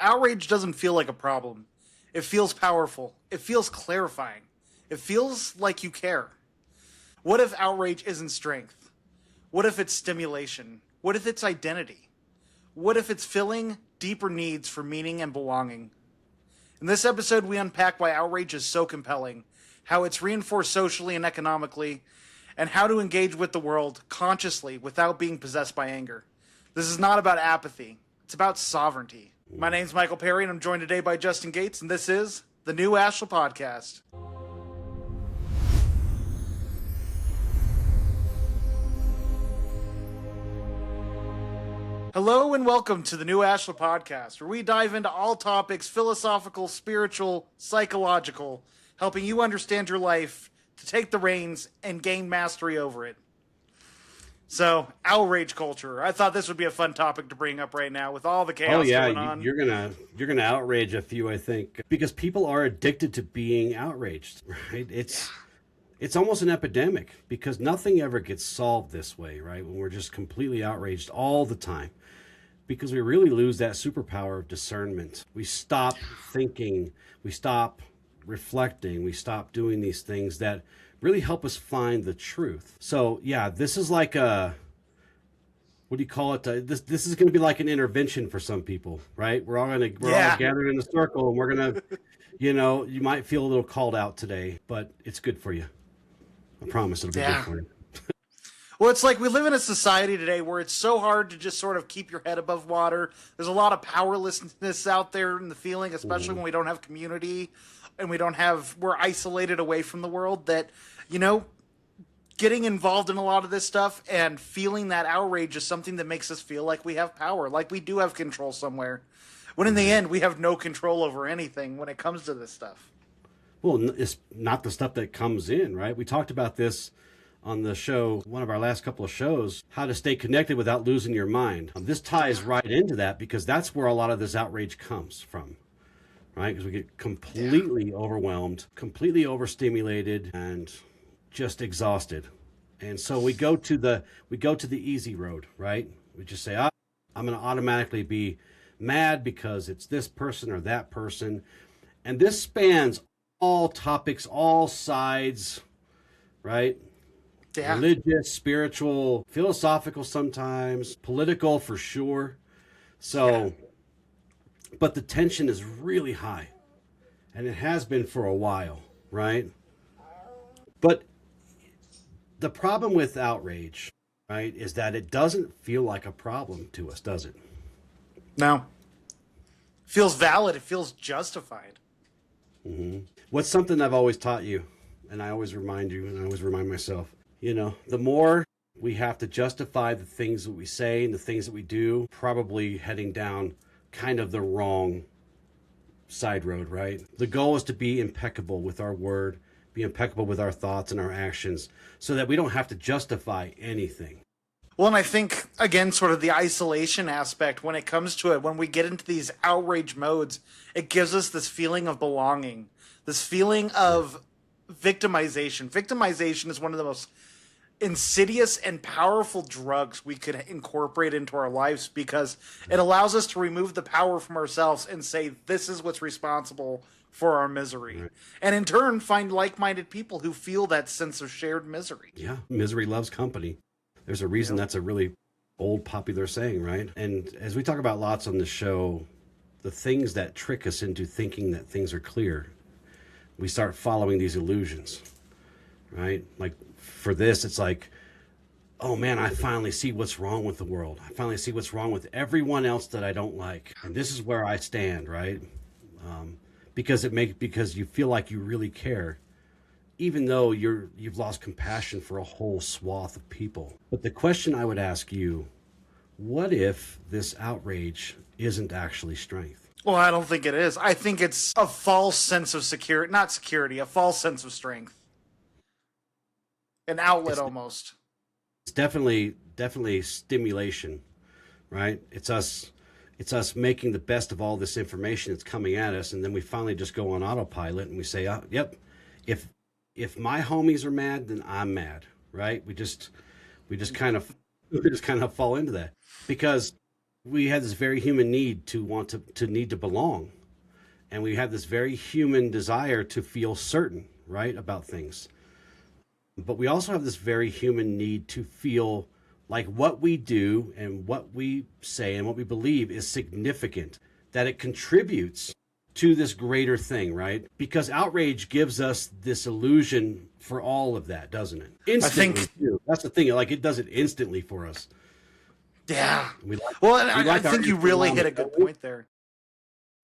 outrage doesn't feel like a problem. It feels powerful. It feels clarifying. It feels like you care. What if outrage isn't strength? What if it's stimulation? What if it's identity? What if it's filling deeper needs for meaning and belonging? In this episode, we unpack why outrage is so compelling, how it's reinforced socially and economically, and how to engage with the world consciously without being possessed by anger. This is not about apathy. It's about sovereignty. My name's Michael Perry, and I'm joined today by Justin Gates, and this is the new Ashla Podcast. Hello and welcome to the new Ashla Podcast, where we dive into all topics philosophical, spiritual, psychological, helping you understand your life, to take the reins and gain mastery over it. So, outrage culture. I thought this would be a fun topic to bring up right now with all the chaos going on. You're gonna outrage a few, I think, because people are addicted to being outraged, right? It's almost an epidemic because nothing ever gets solved this way, right? When we're just completely outraged all the time, because we really lose that superpower of discernment. We stop thinking, we stop reflecting, we stop doing these things that really help us find the truth. So yeah, this is like a, what do you call it? This is going to be like an intervention for some people, right? We're all gathered in a circle, and we're going to, you might feel a little called out today, but it's good for you. I promise it'll be good for you. Well, it's like we live in a society today where it's so hard to just sort of keep your head above water. There's a lot of powerlessness out there in the feeling, especially when we don't have community and we're isolated away from the world, that, getting involved in a lot of this stuff and feeling that outrage is something that makes us feel like we have power, like we do have control somewhere. When in the end, we have no control over anything when it comes to this stuff. Well, it's not the stuff that comes in, right? We talked about this on the show, one of our last couple of shows, how to stay connected without losing your mind. This ties right into that because that's where a lot of this outrage comes from, right? Because we get completely overwhelmed, completely overstimulated, and just exhausted. And so we go to the easy road, right? We just say, I'm going to automatically be mad because it's this person or that person. And this spans all topics, all sides, right? Yeah. Religious, spiritual, philosophical sometimes, political for sure. So, but the tension is really high, and it has been for a while, right? But the problem with outrage, right, is that it doesn't feel like a problem to us, does it? No. It feels valid. It feels justified. Mm-hmm. What's something I've always taught you, and I always remind you, and I always remind myself, the more we have to justify the things that we say and the things that we do, probably heading down kind of the wrong side road, right? The goal is to be impeccable with our word, be impeccable with our thoughts and our actions, so that we don't have to justify anything. Well, and I think, again, sort of the isolation aspect when it comes to it, when we get into these outrage modes, it gives us this feeling of belonging, this feeling of victimization. Victimization is one of the most insidious and powerful drugs we could incorporate into our lives because it allows us to remove the power from ourselves and say, this is what's responsible for our misery. Right. And in turn, find like-minded people who feel that sense of shared misery. Yeah, misery loves company. There's a reason that's a really old popular saying, right? And as we talk about lots on the show, the things that trick us into thinking that things are clear, we start following these illusions, right? Like for this, it's like, oh man, I finally see what's wrong with the world. I finally see what's wrong with everyone else that I don't like. And this is where I stand, right? Because you feel like you really care, even though you've lost compassion for a whole swath of people. But the question I would ask you, what if this outrage isn't actually strength? Well, I don't think it is. I think it's a false sense of security, not security, a false sense of strength. An outlet almost. It's definitely stimulation, right? It's us making the best of all this information that's coming at us, and then we finally just go on autopilot and we say, yep, if my homies are mad, then I'm mad, right? We just kind of fall into that because We have this very human need to want to need to belong. And we have this very human desire to feel certain, right, about things. But we also have this very human need to feel like what we do and what we say and what we believe is significant, that it contributes to this greater thing, right? Because outrage gives us this illusion for all of that, doesn't it? Instantly, too. That's the thing. Like, it does it instantly for us. Yeah. I think you really hit a good point there.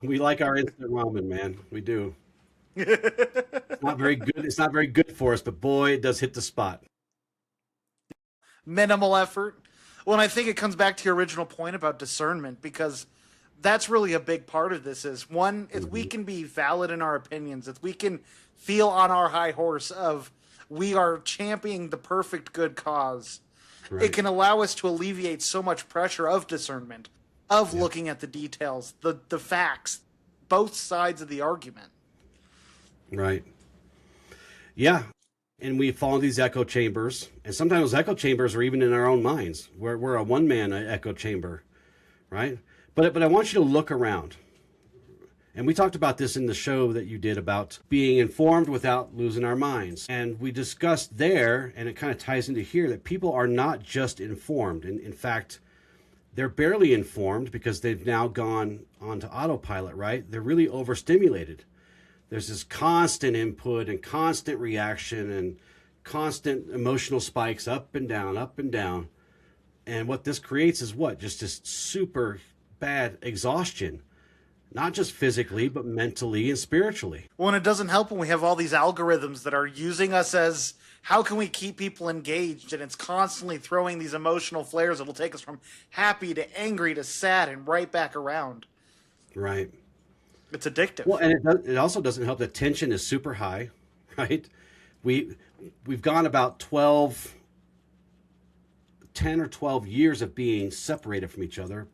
We like our instant ramen, man. We do. It's not very good. It's not very good for us, but boy, it does hit the spot. Minimal effort. Well, and I think it comes back to your original point about discernment, because that's really a big part of this. Is one, if we can be valid in our opinions, if we can feel on our high horse of we are championing the perfect good cause, right, it can allow us to alleviate so much pressure of discernment, of looking at the details, the facts, both sides of the argument. Right. Yeah. And we fall into these echo chambers. And sometimes those echo chambers are even in our own minds. We're a one-man echo chamber, right? But I want you to look around. And we talked about this in the show that you did about being informed without losing our minds. And we discussed there, and it kind of ties into here, that people are not just informed. In fact, they're barely informed because they've now gone onto autopilot, right? They're really overstimulated. There's this constant input and constant reaction and constant emotional spikes up and down, up and down. And what this creates is what? Just this super bad exhaustion, not just physically, but mentally and spiritually. Well, and it doesn't help when we have all these algorithms that are using us as how can we keep people engaged, and it's constantly throwing these emotional flares that will take us from happy to angry to sad and right back around. Right. It's addictive. Well, and it also doesn't help that tension is super high, right? We've gone about 10 or 12 years of being separated from each other,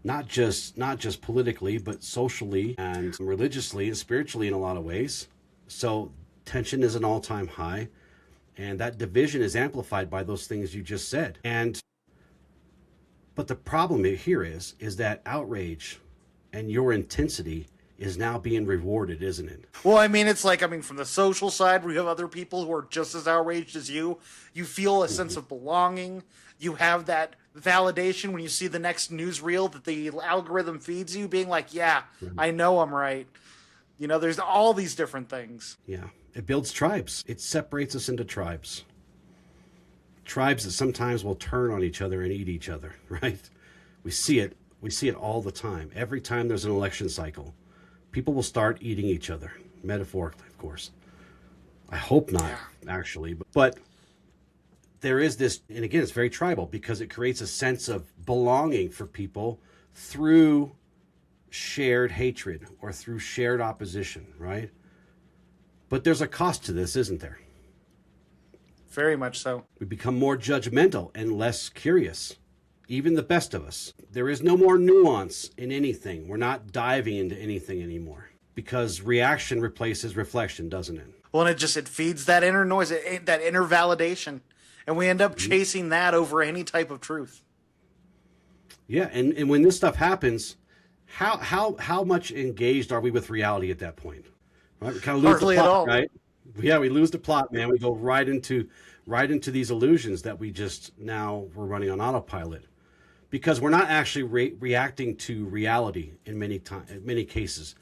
not just politically, but socially and religiously and spiritually in a lot of ways. So tension is an all-time high, and that division is amplified by those things you just said. But the problem here is that outrage and your intensity is now being rewarded, isn't it? Well, I mean, it's like, from the social side, we have other people who are just as outraged as you. You feel a sense of belonging. You have that validation when you see the next newsreel that the algorithm feeds you, being like, yeah, I know I'm right. There's all these different things. Yeah. It builds tribes. It separates us into tribes. Tribes that sometimes will turn on each other and eat each other, right? We see it. We see it all the time. Every time there's an election cycle, people will start eating each other, metaphorically, of course. I hope not, actually. But there is this, and again, it's very tribal because it creates a sense of belonging for people through shared hatred or through shared opposition, right? But there's a cost to this, isn't there? Very much so. We become more judgmental and less curious. Even the best of us. There is no more nuance in anything. We're not diving into anything anymore because reaction replaces reflection, doesn't it? Well, and it feeds that inner noise, that inner validation, and we end up chasing that over any type of truth. Yeah, and when this stuff happens, how much engaged are we with reality at that point? Right? We kind of lose Hardly the plot, at all. right? Yeah, we lose the plot, man. We go right into these illusions that we're running on autopilot. Because we're not actually reacting to reality in many cases.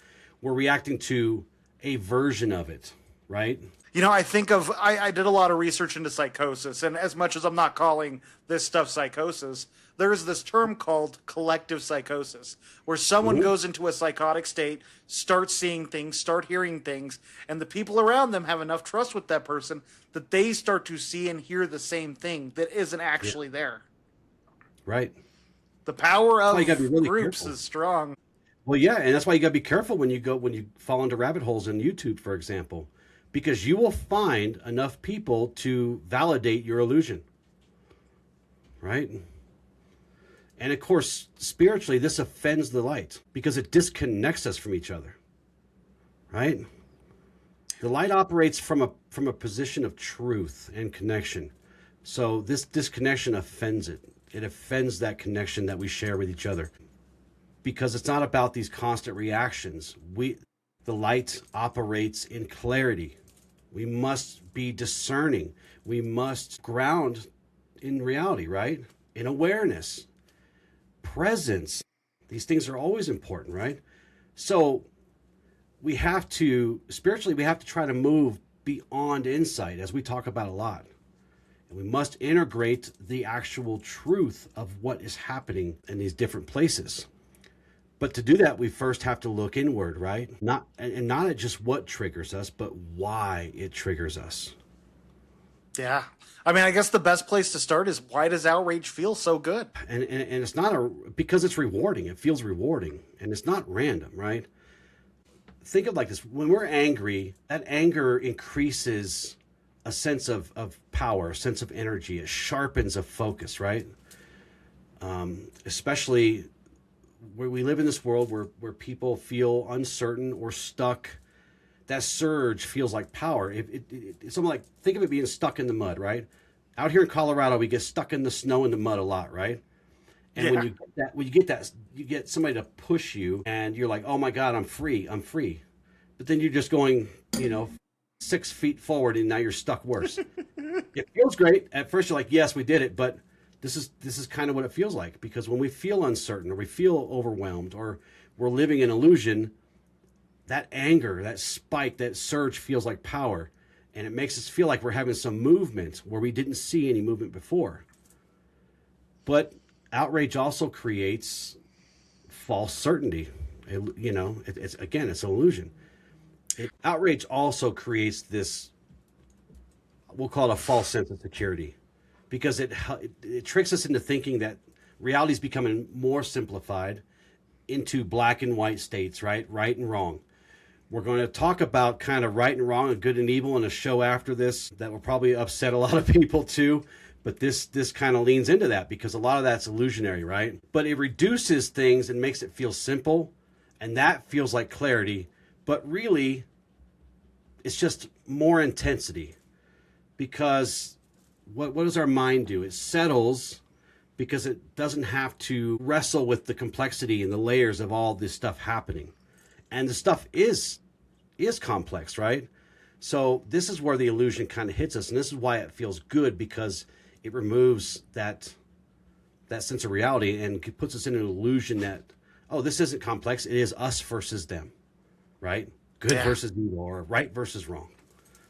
We're reacting to a version of it, right? I think I did a lot of research into psychosis, and as much as I'm not calling this stuff psychosis, there's this term called collective psychosis, where someone goes into a psychotic state, starts seeing things, start hearing things, and the people around them have enough trust with that person that they start to see and hear the same thing that isn't actually there. Right. The power of really groups careful. is strong. Well, yeah, and that's why you got to be careful when you fall into rabbit holes in YouTube, for example, because you will find enough people to validate your illusion, right? And of course, spiritually, this offends the light because it disconnects us from each other, right? The light operates from a position of truth and connection, so this disconnection offends it. It offends that connection that we share with each other, because it's not about these constant reactions. The light operates in clarity. We must be discerning. We must ground in reality, right? In awareness, presence. These things are always important, right? So spiritually, we have to try to move beyond insight, as we talk about a lot. And we must integrate the actual truth of what is happening in these different places. But to do that, we first have to look inward, right? Not at just what triggers us, but why it triggers us. Yeah. I mean, I guess the best place to start is, why does outrage feel so good? And it's not because it's rewarding. It feels rewarding, and it's not random, right? Think of like this. When we're angry, that anger increases a sense of power, a sense of energy. It sharpens a focus, right? Especially where we live in this world where people feel uncertain or stuck. That surge feels like power. It's something like, think of it being stuck in the mud, right? Out here in Colorado, we get stuck in the snow and the mud a lot, right? And Yeah. when you get somebody to push you, and you're like, oh my God, I'm free. But then you're just going, 6 feet forward, and now you're stuck worse. It feels great. At first you're like, yes, we did it. But this is kind of what it feels like, because when we feel uncertain, or we feel overwhelmed, or we're living in illusion, that anger, that spike, that surge feels like power. And it makes us feel like we're having some movement where we didn't see any movement before. But outrage also creates false certainty. It's an illusion. Outrage also creates this, we'll call it a false sense of security, because it tricks us into thinking that reality is becoming more simplified into black and white states, right? Right and wrong. We're going to talk about kind of right and wrong and good and evil in a show after this that will probably upset a lot of people too. But this kind of leans into that, because a lot of that's illusionary, right? But it reduces things and makes it feel simple. And that feels like clarity. But really, it's just more intensity. Because what does our mind do? It settles because it doesn't have to wrestle with the complexity and the layers of all this stuff happening. And the stuff is complex, right? So this is where the illusion kind of hits us. And this is why it feels good, because it removes that sense of reality and puts us in an illusion that, oh, this isn't complex. It is us versus them, right? Good versus evil, or right versus wrong.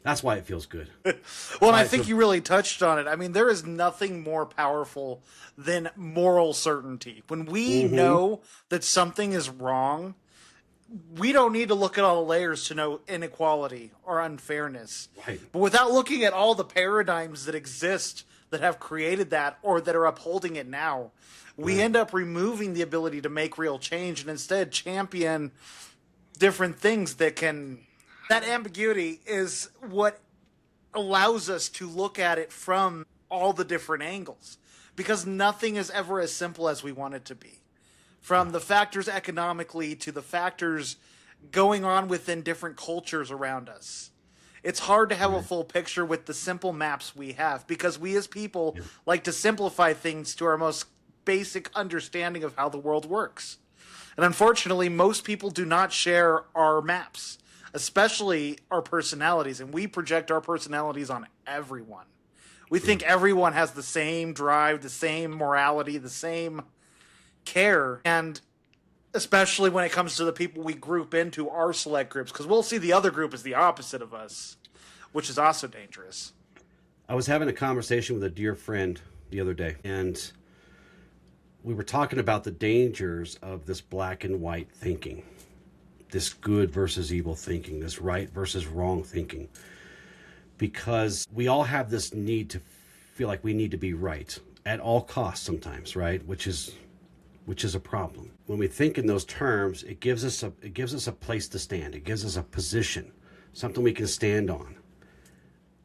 That's why it feels good. Well, and I think you really touched on it. I mean, there is nothing more powerful than moral certainty. When we know that something is wrong, we don't need to look at all the layers to know inequality or unfairness. Right. But without looking at all the paradigms that exist that have created that, or that are upholding it now, we end up removing the ability to make real change, and instead champion different things that can... That ambiguity is what allows us to look at it from all the different angles, because nothing is ever as simple as we want it to be. From the factors economically to the factors going on within different cultures around us. It's hard to have a full picture with the simple maps we have, because we as people like to simplify things to our most basic understanding of how the world works. And unfortunately, most people do not share our maps, especially our personalities, and we project our personalities on everyone. We think everyone has the same drive, the same morality, the same care, and especially when it comes to the people we group into our select groups, because we'll see the other group as the opposite of us, which is also dangerous. I was having a conversation with a dear friend the other day, and we were talking about the dangers of this black and white thinking, this good versus evil thinking, this right versus wrong thinking, because we all have this need to feel like we need to be right at all costs sometimes, right? Which is a problem. When we think in those terms, it gives us a place to stand. It gives us a position, something we can stand on.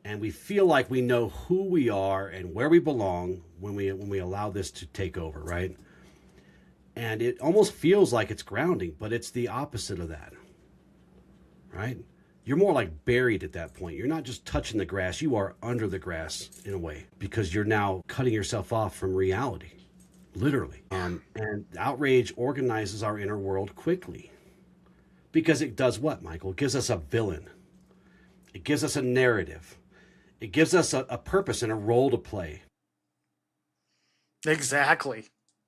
And we feel like we know who we are and where we belong when we allow this to take over, right? And it almost feels like it's grounding, but it's the opposite of that, right? You're more like buried at that point. You're not just touching the grass, you are under the grass in a way, because you're now cutting yourself off from reality. literally. And outrage organizes our inner world quickly because it does what, Michael? It gives us a villain. It gives us a narrative. It gives us a purpose and a role to play. Exactly.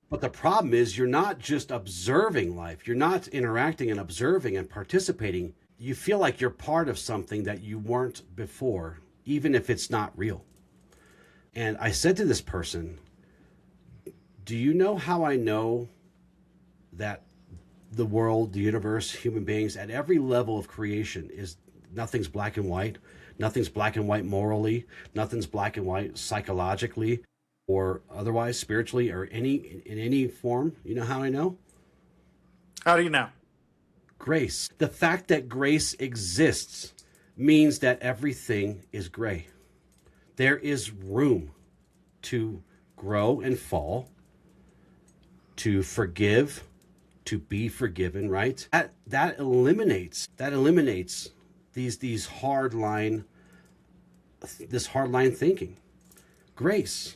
But the problem is you're not just observing life. You're not interacting and observing and participating. You feel like you're part of something that you weren't before, even if it's not real. And I said to this person, do you know how I know that the world, the universe, human beings, at every level of creation is nothing's black and white? Nothing's black and white morally. Nothing's black and white psychologically or otherwise, spiritually, or in any form. You know how I know? How do you know? Grace. The fact that grace exists means that everything is gray. There is room to grow and fall, to forgive, to be forgiven, right? That eliminates these hard line thinking. Grace,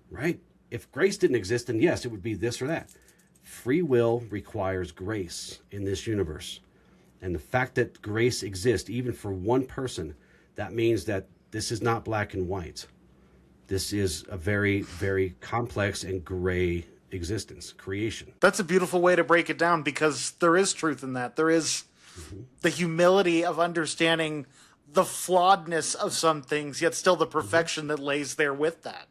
right? If grace didn't exist, then yes, it would be this or that. Free will requires grace in this universe. And the fact that grace exists, even for one person, that means that this is not black and white. This is a very, very complex and gray existence, creation. That's a beautiful way to break it down, because there is truth in that. There is the humility of understanding the flawedness of some things, yet still the perfection that lays there with that.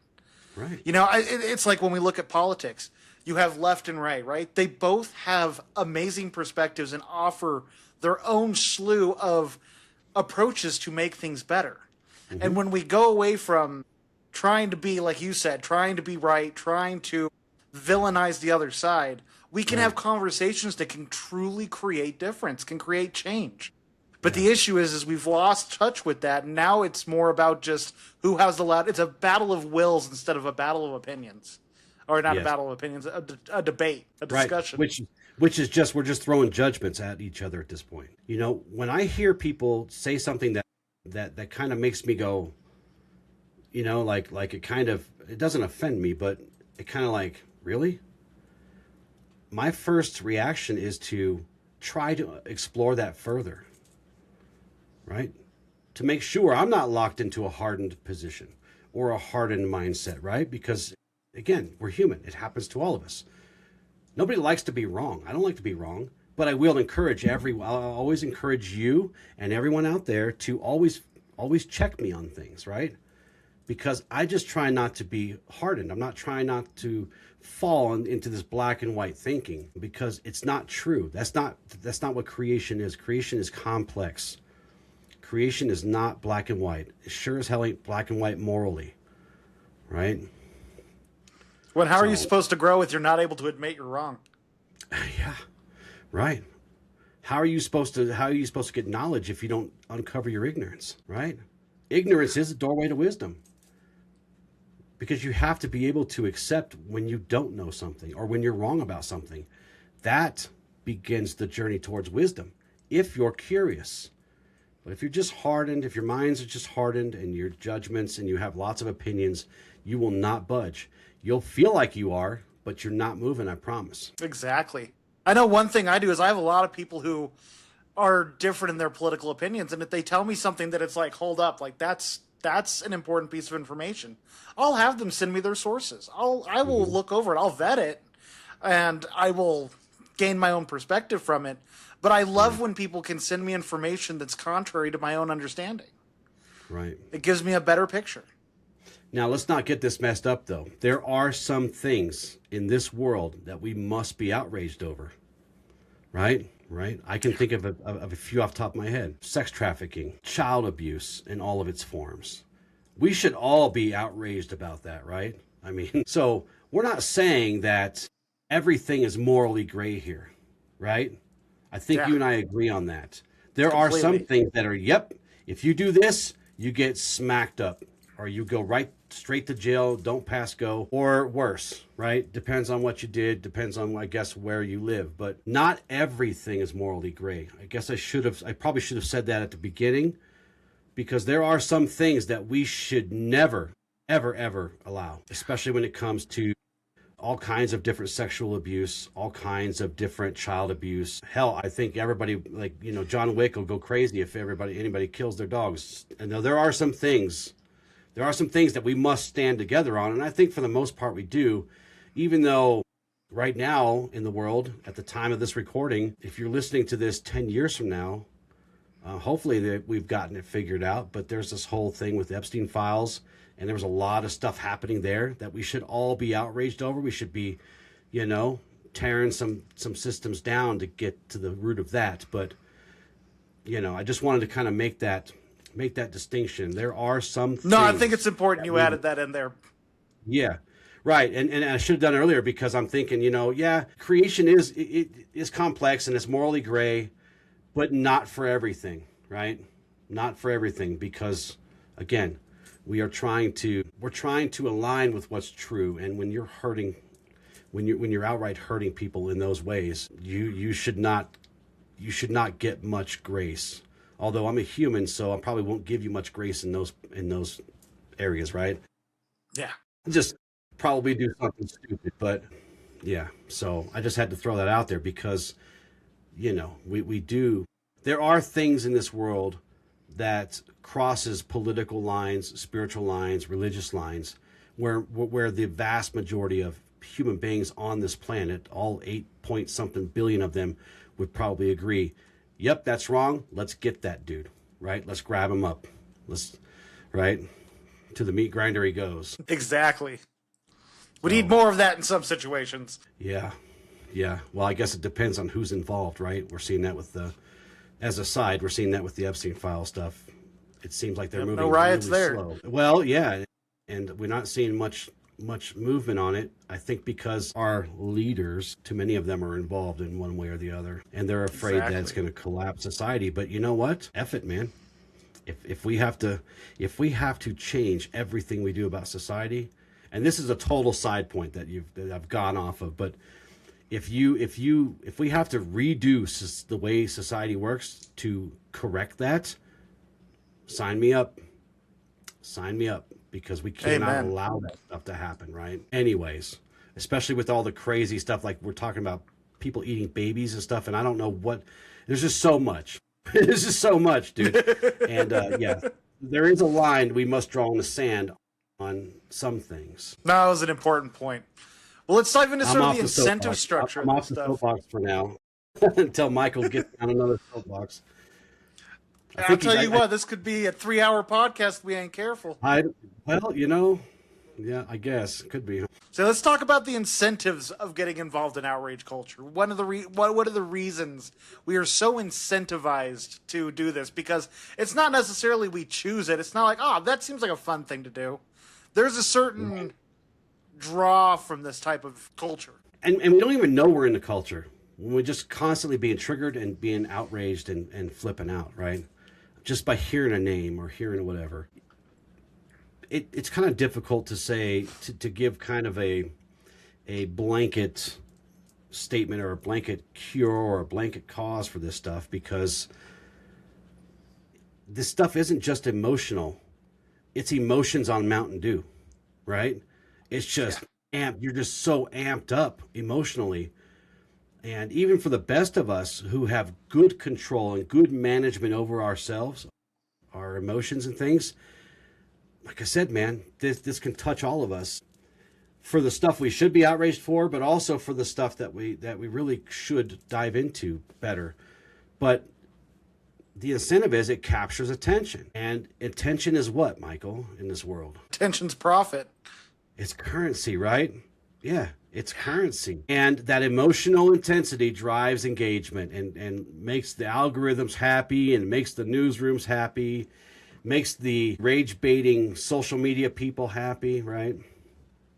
Right. You know, it's like when we look at politics, you have left and right? They both have amazing perspectives and offer their own slew of approaches to make things better. And when we go away from trying to be, like you said, trying to be right, trying to villainize the other side, we can have conversations that can truly create difference, can create change. But the issue is we've lost touch with that. And now it's more about just who has the loud. It's a battle of wills instead of a battle of opinions, or not a battle of opinions, a debate, a discussion. Right. Which is just, we're just throwing judgments at each other at this point. You know, when I hear people say something that kind of makes me go, you know, like it doesn't offend me, but it kind of like, really? My first reaction is to try to explore that further, right? To make sure I'm not locked into a hardened position or a hardened mindset, right? Because, again, we're human. It happens to all of us. Nobody likes to be wrong. I don't like to be wrong, but I will encourage I'll always encourage you and everyone out there to always check me on things, right? Because I just try not to be hardened. I'm not trying not to fall into this black and white thinking, because it's not true. That's not what creation is. Creation is complex. Creation is not black and white. It sure as hell ain't black and white morally, right? Well, how are you supposed to grow if you're not able to admit you're wrong? Yeah, right. How are you supposed to get knowledge if you don't uncover your ignorance, right? Ignorance is a doorway to wisdom. Because you have to be able to accept when you don't know something or when you're wrong about something. That begins the journey towards wisdom, if you're curious. But if you're just hardened, if your minds are just hardened and your judgments and you have lots of opinions, you will not budge. You'll feel like you are, but you're not moving, I promise. Exactly. I know one thing I do is I have a lot of people who are different in their political opinions, and if they tell me something that it's like, hold up, like that's an important piece of information, I'll have them send me their sources. I will look over it. I'll vet it, and I will gain my own perspective from it. But I love when people can send me information that's contrary to my own understanding. Right. It gives me a better picture. Now, let's not get this messed up, though. There are some things in this world that we must be outraged over. Right? Right? I can think of a few off the top of my head. Sex trafficking, child abuse in all of its forms. We should all be outraged about that, right? I mean, so we're not saying that everything is morally gray here, right? I think you and I agree on that. There are some things that are, if you do this, you get smacked up, or you go right straight to jail, don't pass go, or worse, right? Depends on what you did, depends on, I guess, where you live. But not everything is morally gray. I guess I probably should have said that at the beginning, because there are some things that we should never, ever, ever allow, especially when it comes to all kinds of different sexual abuse, all kinds of different child abuse. Hell, I think everybody, like, John Wick will go crazy if anybody kills their dogs. And there are some things that we must stand together on. And I think for the most part we do, even though right now in the world, at the time of this recording, if you're listening to this 10 years from now, hopefully we've gotten it figured out. But there's this whole thing with Epstein files, and there was a lot of stuff happening there that we should all be outraged over. We should be, tearing some systems down to get to the root of that. But, I just wanted to kind of make that distinction. There are some things. No, I think it's important you added that in there. Yeah. Right. And I should have done it earlier, because I'm thinking, creation is complex and it's morally gray, but not for everything, right? Not for everything, because again, we're trying to align with what's true. And when you're hurting, when you're outright hurting people in those ways, you should not get much grace. Although I'm a human, so I probably won't give you much grace in those areas, right? Yeah. Just probably do something stupid, but yeah. So I just had to throw that out there, because we do. There are things in this world that crosses political lines, spiritual lines, religious lines, where the vast majority of human beings on this planet, all 8 something billion of them, would probably agree, yep, that's wrong. Let's get that dude, right? Let's grab him up. Right? To the meat grinder he goes. Exactly. We need more of that in some situations. Yeah. Well, I guess it depends on who's involved, right? We're seeing that with we're seeing that with the Epstein file stuff. It seems like they're moving no riots really there. slow. Well, yeah, and we're not seeing much movement on it. I think because our leaders, too many of them, are involved in one way or the other, and they're afraid that it's going to collapse society. But you know what? F it, man. If we have to change everything we do about society, and this is a total side point that I've gone off of, but if we have to redo the way society works to correct that, sign me up, because we cannot allow that stuff to happen, right? Anyways, especially with all the crazy stuff, like we're talking about people eating babies and stuff, and I don't know what, there's just so much. There's just so much, dude. And yeah, there is a line we must draw in the sand on some things. No, that was an important point. Well, let's dive into sort of the incentive structure. I'm off the soapbox for now until Michael gets on another soapbox. I'll tell you what, this could be a 3-hour podcast if we ain't careful. Yeah, I guess it could be. So let's talk about the incentives of getting involved in outrage culture. What are the reasons we are so incentivized to do this? Because it's not necessarily we choose it. It's not like, oh, that seems like a fun thing to do. There's a certain draw from this type of culture. And we don't even know we're in the culture. We're just constantly being triggered and being outraged and flipping out, right? Just by hearing a name or hearing whatever. It's kind of difficult to say, to give kind of a blanket statement or a blanket cure or a blanket cause for this stuff, because this stuff isn't just emotional. It's emotions on Mountain Dew, right? It's just you're just so amped up emotionally. And even for the best of us who have good control and good management over ourselves, our emotions and things, like I said, man, this can touch all of us for the stuff we should be outraged for, but also for the stuff that we really should dive into better. But the incentive is it captures attention. And attention is what, Michael, in this world? Attention's profit. It's currency, right? Yeah, it's currency. And that emotional intensity drives engagement and makes the algorithms happy and makes the newsrooms happy, makes the rage-baiting social media people happy, right?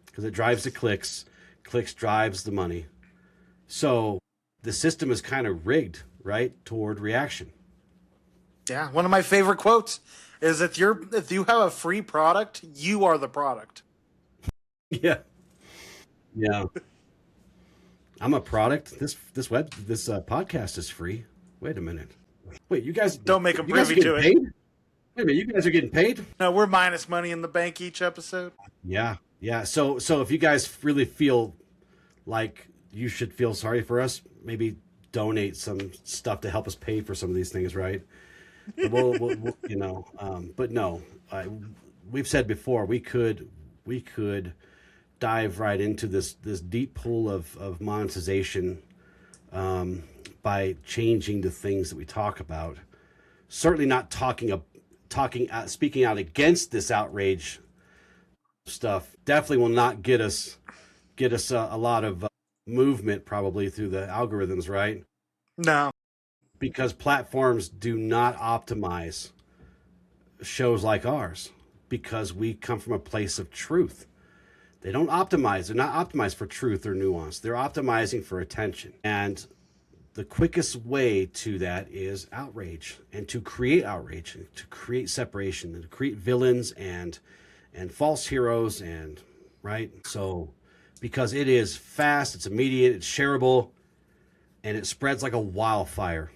Because it drives the clicks. Clicks drives the money. So the system is kind of rigged, right, toward reaction. Yeah, one of my favorite quotes is if you have a free product, you are the product. Yeah. I'm a product. This podcast is free. Wait a minute. Wait, you guys don't make them privy to it. Paid? Wait a minute, you guys are getting paid? No, we're minus money in the bank each episode. Yeah. So if you guys really feel like you should feel sorry for us, maybe donate some stuff to help us pay for some of these things, right? But but no, we've said before we could dive right into this deep pool of monetization by changing the things that we talk about. Certainly not speaking out against this outrage stuff. Definitely will not get us a lot of movement probably through the algorithms, right? No. Because platforms do not optimize shows like ours because we come from a place of truth. They don't optimize. They're not optimized for truth or nuance. They're optimizing for attention. And the quickest way to that is outrage, and to create outrage, and to create separation, and to create villains and false heroes, and right. So because it is fast, it's immediate, it's shareable, and it spreads like a wildfire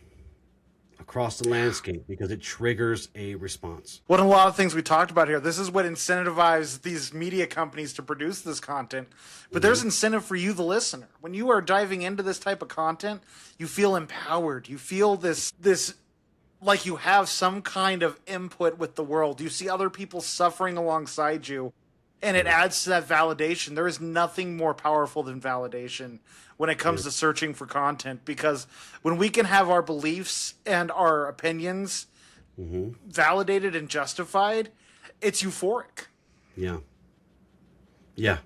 across the landscape because it triggers a response. What a lot of things we talked about here. This is what incentivizes these media companies to produce this content. But there's incentive for you, the listener. When you are diving into this type of content, you feel empowered. You feel this like you have some kind of input with the world. You see other people suffering alongside you, and it adds to that validation. There is nothing more powerful than validation when it comes to searching for content, because when we can have our beliefs and our opinions validated and justified, it's euphoric. Yeah. Yeah.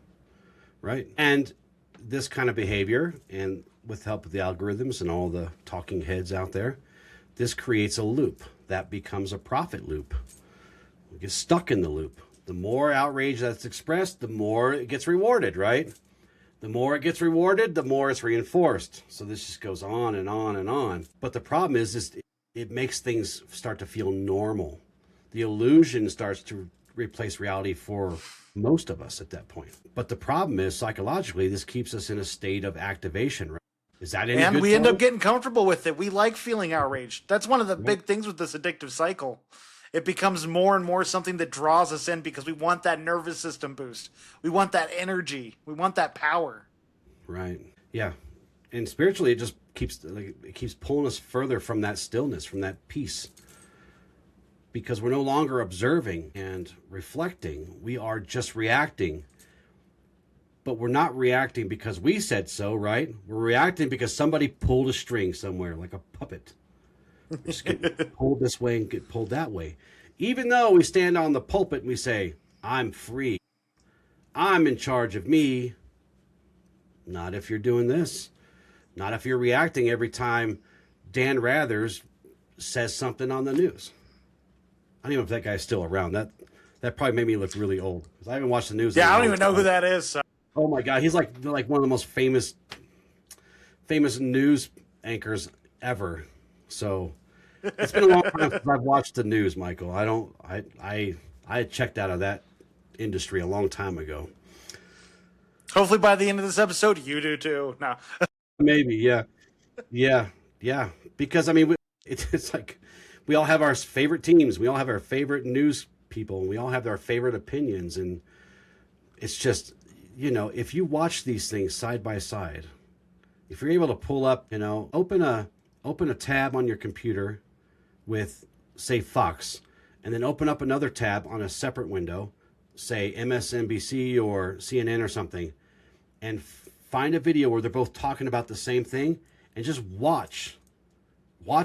Right. And this kind of behavior, and with help of the algorithms and all the talking heads out there, this creates a loop that becomes a profit loop. We get stuck in the loop. The more outrage that's expressed, the more it gets rewarded, right? The more it gets rewarded, the more it's reinforced. So this just goes on and on and on. But the problem is it makes things start to feel normal. The illusion starts to replace reality for most of us at that point. But the problem is, psychologically, this keeps us in a state of activation, right? Is that any And good we for end us? up getting comfortable with it. We like feeling outraged. That's one of the big things with this addictive cycle. It becomes more and more something that draws us in because we want that nervous system boost. We want that energy. We want that power. Right. Yeah. And spiritually, it just keeps pulling us further from that stillness, from that peace. Because we're no longer observing and reflecting. We are just reacting. But we're not reacting because we said so, right? We're reacting because somebody pulled a string somewhere, like a puppet. Just get pulled this way and get pulled that way. Even though we stand on the pulpit and we say, I'm free. I'm in charge of me. Not if you're doing this. Not if you're reacting every time Dan Rathers says something on the news. I don't even know if that guy's still around. That probably made me look really old, because I haven't watched the news. Yeah, I don't even know who that is. So. Oh my God, he's like one of the most famous news anchors ever. So it's been a long time since I've watched the news, Michael. I had checked out of that industry a long time ago. Hopefully by the end of this episode, you do too. No. Maybe, yeah. Because I mean, it's like we all have our favorite teams, we all have our favorite news people, and we all have our favorite opinions, and it's just, if you watch these things side by side, if you're able to pull up, open a tab on your computer with, say, Fox, and then open up another tab on a separate window, say MSNBC or CNN or something, and find a video where they're both talking about the same thing, and just watch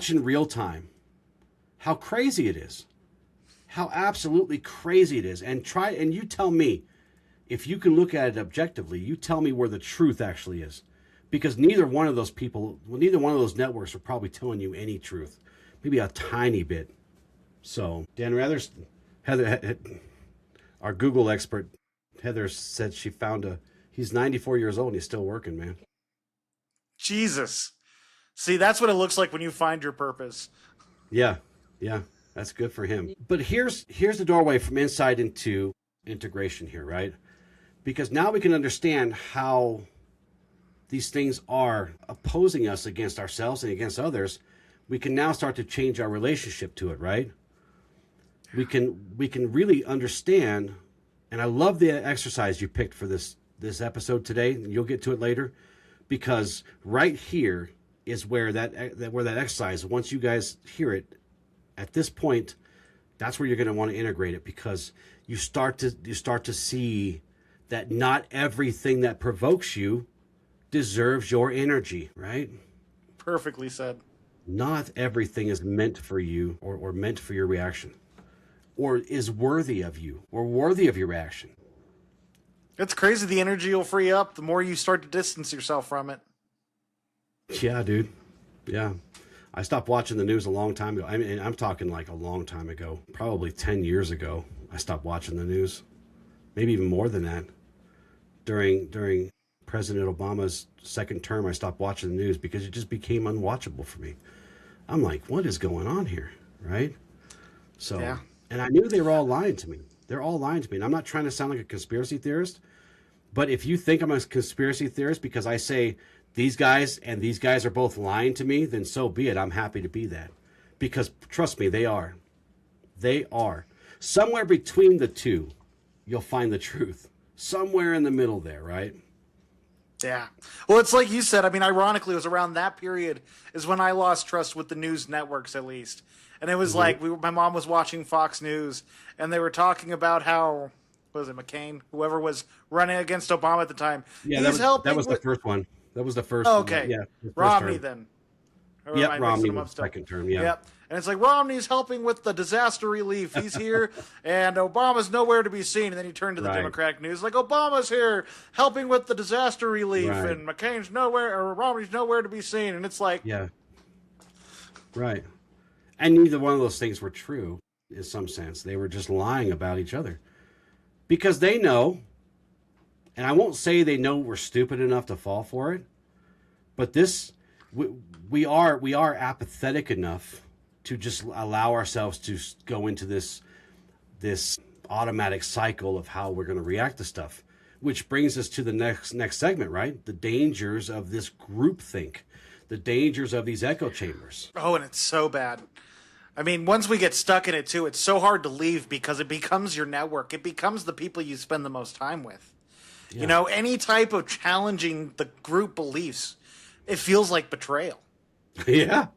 in real time how crazy it is, how absolutely crazy it is, and you tell me, if you can look at it objectively, you tell me where the truth actually is. Because neither one of those networks are probably telling you any truth. Maybe a tiny bit. So, Dan Rathers, Heather, our Google expert, Heather said she found he's 94 years old and he's still working, man. Jesus. See, that's what it looks like when you find your purpose. Yeah, that's good for him. But here's the doorway from inside into integration here, right? Because now we can understand how these things are opposing us against ourselves and against others. We can now start to change our relationship to it, right? We can really understand, and I love the exercise you picked for this this episode today. You'll get to it later, because right here is where that exercise, once you guys hear it, at this point, that's where you're going to want to integrate it, because you start to see that not everything that provokes you deserves your energy, right? Perfectly said. Not everything is meant for you, or meant for your reaction, or is worthy of you, or worthy of your reaction. It's crazy the energy you'll free up the more you start to distance yourself from it. Yeah, dude. Yeah. I stopped watching the news a long time ago. I mean, I'm talking like a long time ago, probably 10 years ago. I stopped watching the news. Maybe even more than that. During President Obama's second term, I stopped watching the news because it just became unwatchable for me. I'm like, what is going on here? Right? So, yeah. And I knew they were all lying to me. They're all lying to me. And I'm not trying to sound like a conspiracy theorist, but if you think I'm a conspiracy theorist because I say these guys and these guys are both lying to me, then so be it. I'm happy to be that. Because trust me, they are. They are. Somewhere between the two, you'll find the truth. Somewhere in the middle there, right? Yeah. Well, it's like you said. I mean, ironically, it was around that period is when I lost trust with the news networks, at least. And it was like my mom was watching Fox News, and they were talking about how, what was it, McCain, whoever was running against Obama at the time. Yeah, that was the first one. That was the first. Oh, okay. One. Yeah, Romney then. Yep, Romney was second term. Yeah. Yep. And it's like Romney's helping with the disaster relief. He's here, and Obama's nowhere to be seen. And then you turn to the Democratic news, like Obama's here helping with the disaster relief, and McCain's nowhere, or Romney's nowhere to be seen. And it's like, yeah, right. And neither one of those things were true in some sense. They were just lying about each other because they know. And I won't say they know we're stupid enough to fall for it, but we are apathetic enough to just allow ourselves to go into this automatic cycle of how we're going to react to stuff, which brings us to the next segment, right? The dangers of this groupthink, the dangers of these echo chambers. Oh, and it's so bad. I mean, once we get stuck in it too, it's so hard to leave because it becomes your network. It becomes the people you spend the most time with. Yeah. You know, any type of challenging the group beliefs, it feels like betrayal. Yeah.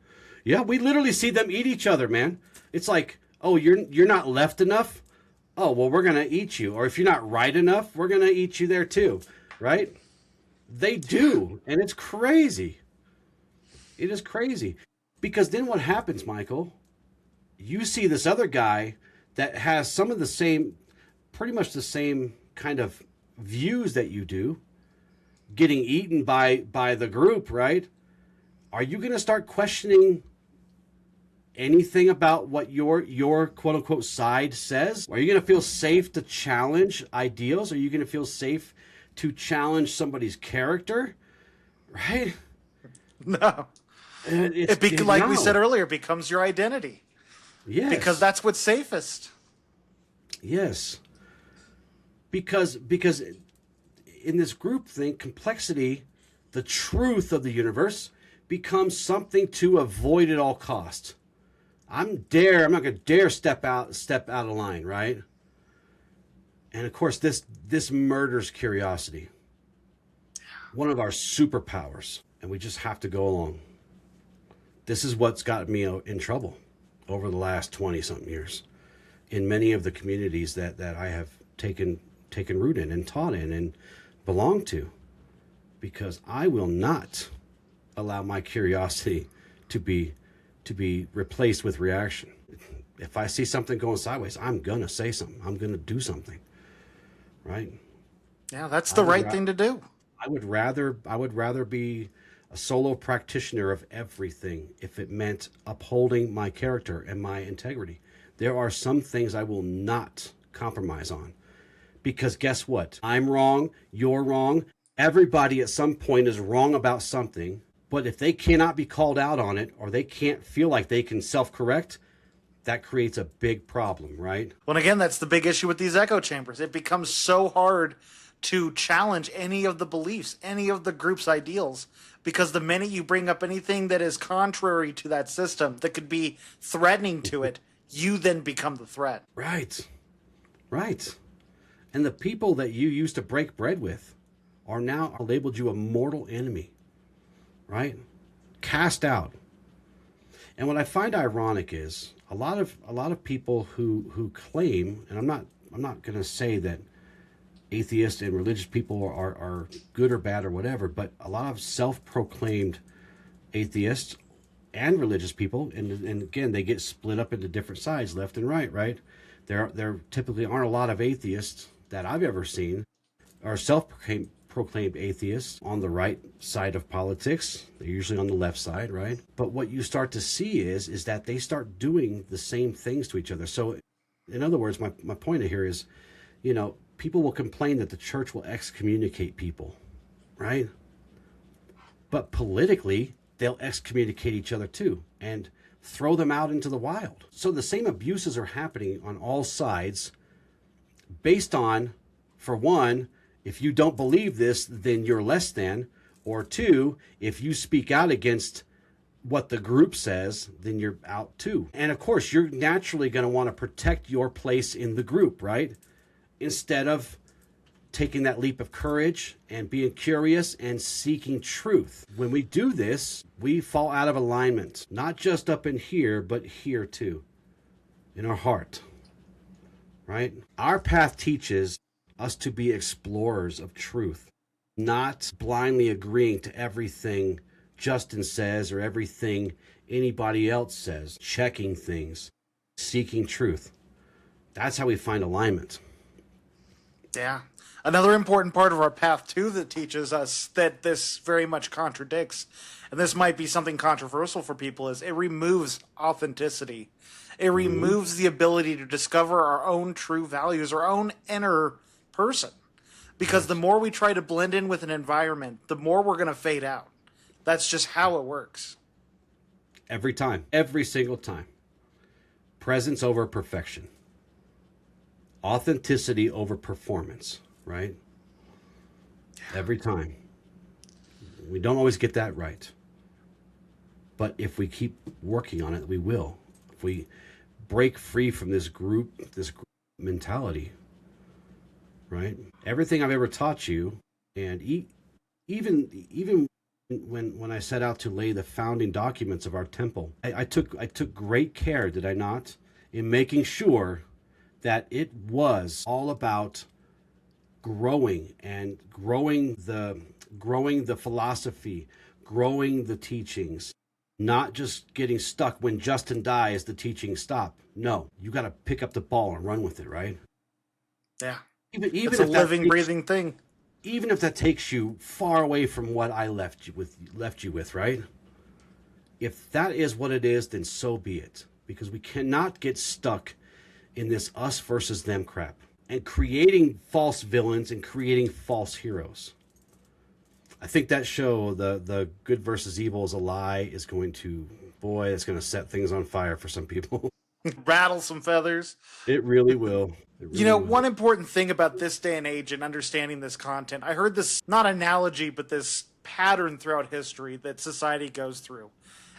Yeah, we literally see them eat each other, man. It's like, oh, you're not left enough? Oh, well, we're going to eat you. Or if you're not right enough, we're going to eat you there too, right? They do, and it's crazy. It is crazy. Because then what happens, Michael? You see this other guy that has some of the same, pretty much the same kind of views that you do, getting eaten by the group, right? Are you going to start questioning anything about what your quote unquote side says? Are you going to feel safe to challenge ideals? Are you going to feel safe to challenge somebody's character? Right? No. Like we said earlier, it becomes your identity. Yes. Because that's what's safest. Yes. Because in this groupthink, complexity, the truth of the universe becomes something to avoid at all costs. I'm not going to dare step out of line, right? And of course, this murders curiosity. One of our superpowers, and we just have to go along. This is what's got me in trouble over the last 20-something years in many of the communities that I have taken root in and taught in and belong to, because I will not allow my curiosity to be replaced with reaction. If I see something going sideways, I'm going to say something. I'm going to do something. Right? Yeah, that's the right thing to do. I would rather be a solo practitioner of everything if it meant upholding my character and my integrity. There are some things I will not compromise on, because guess what? I'm wrong. You're wrong. Everybody at some point is wrong about something, but if they cannot be called out on it, or they can't feel like they can self-correct, that creates a big problem, right? Well, and again, that's the big issue with these echo chambers. It becomes so hard to challenge any of the beliefs, any of the group's ideals, because the minute you bring up anything that is contrary to that system, that could be threatening to it, you then become the threat. Right. And the people that you used to break bread with, are now labeled you a mortal enemy, right? Cast out. And what I find ironic is a lot of people who claim, and I'm not going to say that atheists and religious people are good or bad or whatever, but a lot of self-proclaimed atheists and religious people, and again, they get split up into different sides, left and right, right? There typically aren't a lot of atheists that I've ever seen, or self-proclaimed atheists on the right side of politics. They're usually on the left side, right? But what you start to see is that they start doing the same things to each other. So in other words, my point here is, people will complain that the church will excommunicate people, right? But politically, they'll excommunicate each other too and throw them out into the wild. So the same abuses are happening on all sides based on, for one, if you don't believe this, then you're less than, or two, if you speak out against what the group says, then you're out too. And of course, you're naturally going to want to protect your place in the group, right? Instead of taking that leap of courage and being curious and seeking truth. When we do this, we fall out of alignment, not just up in here, but here too, in our heart, right? Our path teaches us to be explorers of truth, not blindly agreeing to everything Justin says or everything anybody else says, checking things, seeking truth. That's how we find alignment. Yeah. Another important part of our path, too, that teaches us that this very much contradicts, and this might be something controversial for people, is it removes authenticity. It removes the ability to discover our own true values, our own inner person. Because the more we try to blend in with an environment, the more we're going to fade out. That's just how it works. Every time. Every single time. Presence over perfection. Authenticity over performance, right? Every time. We don't always get that right. But if we keep working on it, we will. If we break free from this group mentality, right? Everything I've ever taught you, and even when I set out to lay the founding documents of our temple, I took great care, did I not, in making sure that it was all about growing the philosophy, growing the teachings, not just getting stuck when Justin dies, the teachings stop. No, you got to pick up the ball and run with it, right? Yeah. Even it's a living, breathing thing. Even if that takes you far away from what I left you with, right? If that is what it is, then so be it. Because we cannot get stuck in this us versus them crap and creating false villains and creating false heroes. I think that show, the good versus evil is a lie, is going to, boy, it's going to set things on fire for some people. Rattle some feathers. It really will. One important thing about this day and age and understanding this content, I heard this, not analogy, but this pattern throughout history that society goes through.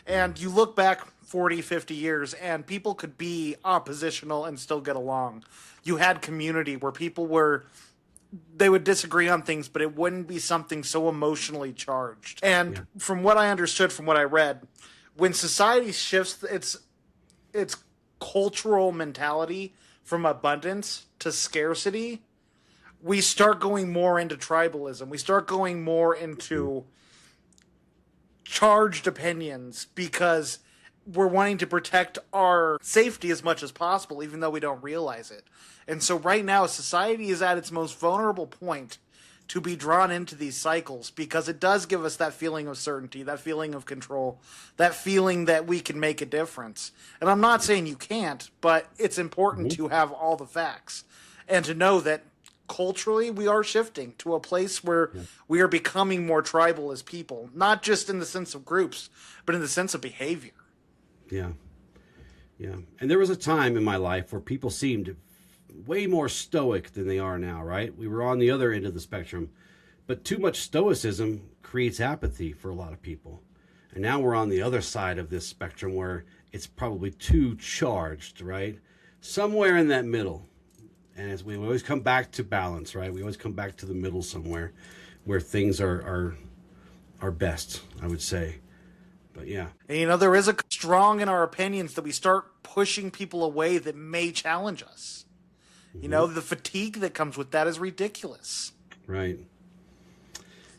And you look back 40, 50 years, and people could be oppositional and still get along. You had community where they would disagree on things, but it wouldn't be something so emotionally charged. And from what I understood, from what I read, when society shifts its cultural mentality from abundance to scarcity, we start going more into tribalism. We start going more into charged opinions because we're wanting to protect our safety as much as possible, even though we don't realize it. And so right now, society is at its most vulnerable point to be drawn into these cycles because it does give us that feeling of certainty, that feeling of control, that feeling that we can make a difference. And I'm not saying you can't, but it's important to have all the facts and to know that culturally we are shifting to a place where we are becoming more tribal as people, not just in the sense of groups, but in the sense of behavior. Yeah. And there was a time in my life where people seemed way more stoic than they are now, right? We were on the other end of the spectrum, but too much stoicism creates apathy for a lot of people. And now we're on the other side of this spectrum where it's probably too charged, right? Somewhere in that middle. And as we always come back to balance, right? We always come back to the middle somewhere where things are best, I would say. But yeah. And there is a strong in our opinions that we start pushing people away that may challenge us. The fatigue that comes with that is ridiculous. Right.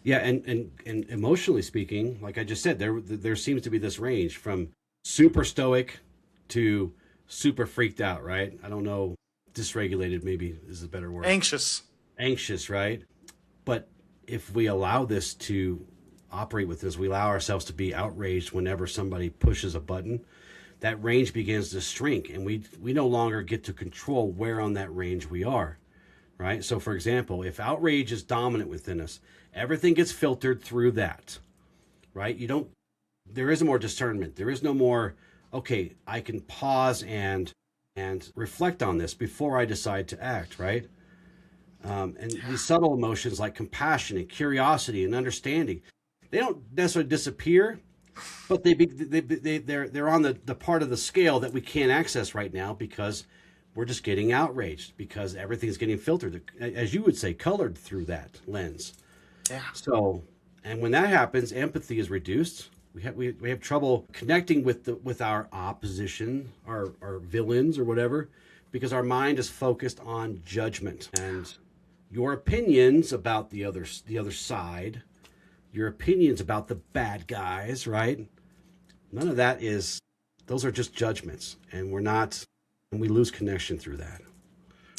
Yeah, and emotionally speaking, like I just said, there seems to be this range from super stoic to super freaked out, right? I don't know, dysregulated maybe is a better word. Anxious, right? But if we allow this to operate with us, we allow ourselves to be outraged whenever somebody pushes a button, that range begins to shrink, and we no longer get to control where on that range we are, right? So for example, if outrage is dominant within us, everything gets filtered through that, right? There is more discernment. There is no more, okay, I can pause and reflect on this before I decide to act, right? And these subtle emotions like compassion and curiosity and understanding, they don't necessarily disappear, but they're on the part of the scale that we can't access right now because we're just getting outraged, because everything's getting filtered, as you would say, colored through that lens. Yeah. So, and when that happens, empathy is reduced. We have trouble connecting with our opposition, our villains or whatever, because our mind is focused on judgment and your opinions about the other side, your opinions about the bad guys, right? None of that those are just judgments, and we lose connection through that.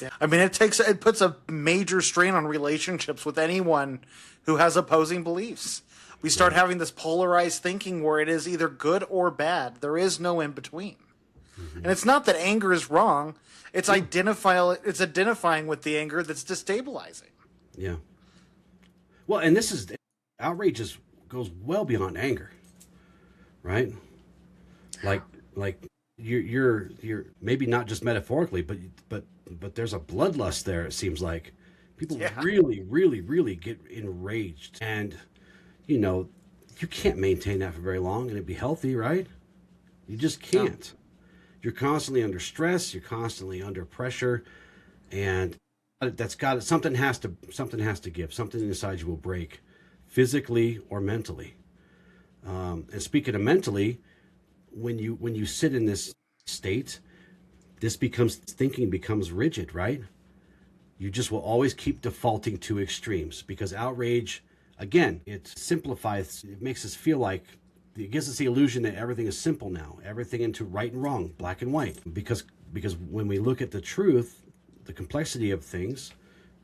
Yeah. I mean, it puts a major strain on relationships with anyone who has opposing beliefs. We start having this polarized thinking where it is either good or bad. There is no in between. Mm-hmm. And it's not that anger is wrong. It's identifying with the anger that's destabilizing. Yeah. Well, and outrage goes well beyond anger, right? Like you're maybe not just metaphorically, but there's a bloodlust there. It seems like people really, really, really get enraged, and you can't maintain that for very long and it'd be healthy, right? You just can't. No. You're constantly under stress. You're constantly under pressure, and something has to give. Something inside you will break, physically or mentally. And speaking of mentally, when you sit in this state, thinking becomes rigid, right? You just will always keep defaulting to extremes, because outrage, again, it simplifies. It makes us feel like, it gives us the illusion that everything is simple now, everything into right and wrong, black and white. Because when we look at the truth, the complexity of things,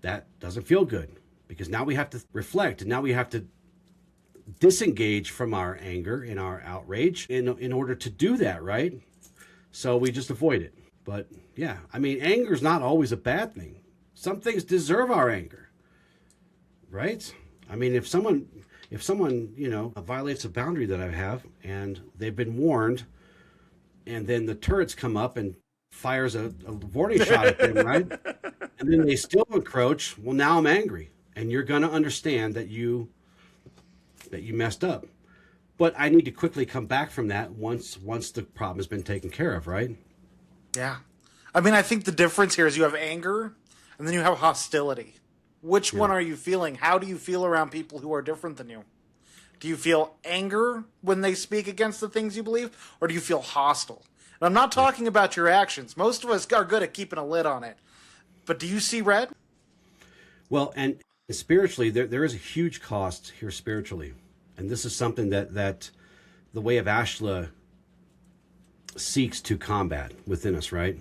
that doesn't feel good. Because now we have to reflect, and now we have to disengage from our anger and our outrage in order to do that, right? So we just avoid it. But yeah, I mean, anger is not always a bad thing. Some things deserve our anger, right? I mean, if someone violates a boundary that I have, and they've been warned, and then the turrets come up and fires a warning shot at them, right? And then they still encroach. Well, now I'm angry, and you're going to understand that you messed up. But I need to quickly come back from that once the problem has been taken care of, right? Yeah. I mean, I think the difference here is you have anger and then you have hostility. Which one are you feeling? How do you feel around people who are different than you? Do you feel anger when they speak against the things you believe, or do you feel hostile? And I'm not talking about your actions. Most of us are good at keeping a lid on it. But do you see red? Well, and spiritually, there is a huge cost here spiritually. And this is something that the way of Ashla seeks to combat within us, right?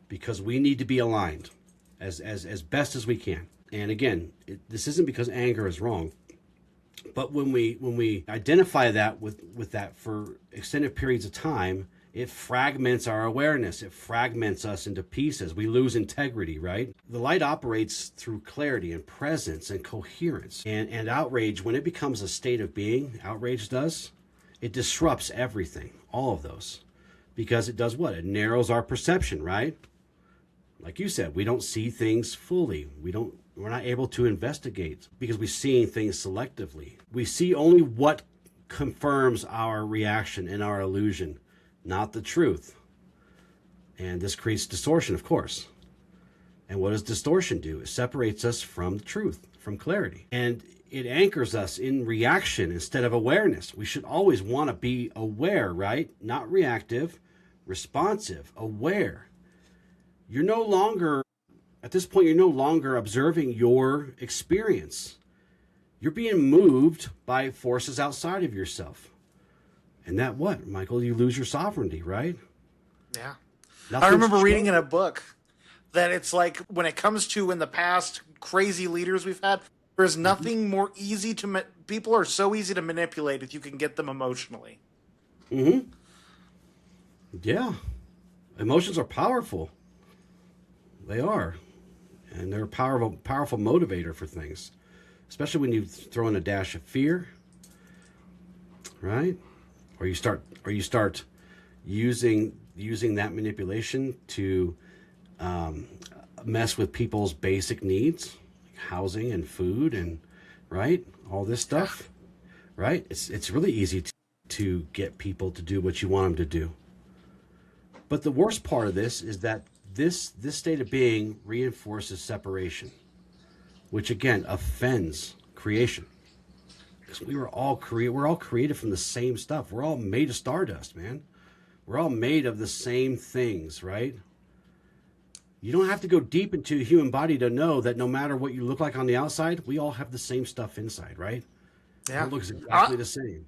Because we need to be aligned as best as we can. And again, this isn't because anger is wrong, but when we identify that with that for extended periods of time, it fragments our awareness. It fragments us into pieces. We lose integrity, right? The light operates through clarity and presence and coherence. And outrage, when it becomes a state of being, outrage does, it disrupts everything, all of those. Because it does what? It narrows our perception, right? Like you said, we don't see things fully. We're not able to investigate because we're seeing things selectively. We see only what confirms our reaction and our illusion, not the truth. And this creates distortion, of course. And what does distortion do? It separates us from the truth, from clarity. And it anchors us in reaction instead of awareness. We should always want to be aware, right? Not reactive, responsive, aware. You're no longer, at this point, you're no longer observing your experience. You're being moved by forces outside of yourself. And that what, Michael? You lose your sovereignty, right? Yeah. Nothing's I remember changed. reading in a book that it's like when it comes to in the past crazy leaders we've had, there's nothing more easy to people are so easy to manipulate if you can get them emotionally. Mm-hmm. Yeah. Emotions are powerful. They are. And they're a powerful motivator for things. Especially when you throw in a dash of fear. Right? Or you start using that manipulation to mess with people's basic needs, like housing and food and right, all this stuff. Right? It's really easy to get people to do what you want them to do. But the worst part of this is that this state of being reinforces separation, which again offends creation. Because we're all created from the same stuff. We're all made of stardust, man. We're all made of the same things, right? You don't have to go deep into the human body to know that no matter what you look like on the outside, we all have the same stuff inside, right? Yeah. It looks exactly the same.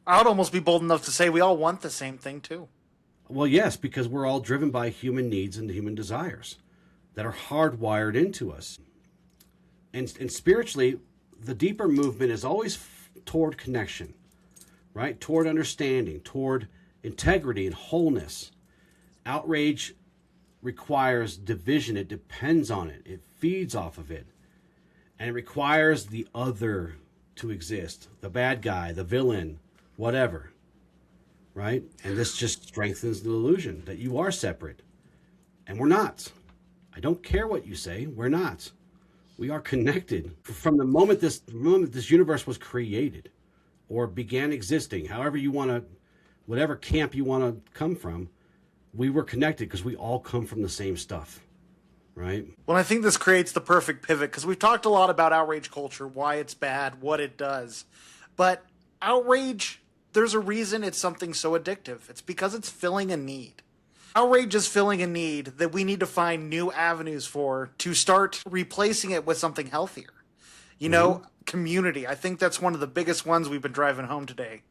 I would almost be bold enough to say we all want the same thing too. Well, yes, because we're all driven by human needs and human desires that are hardwired into us. And spiritually, the deeper movement is always toward connection, right? Toward understanding, toward integrity and wholeness. Outrage requires division. It depends on it. It feeds off of it. And it requires the other to exist. The bad guy, the villain, whatever. Right? And this just strengthens the illusion that you are separate. And we're not. I don't care what you say. We're not. We are connected. From the moment this universe was created or began existing, however you want to, whatever camp you want to come from, we were connected because we all come from the same stuff. Right? Well, I think this creates the perfect pivot because we've talked a lot about outrage culture, why it's bad, what it does. But outrage, there's a reason it's something so addictive. It's because it's filling a need. Outrage is filling a need that we need to find new avenues for to start replacing it with something healthier. You know, community. I think that's one of the biggest ones we've been driving home today.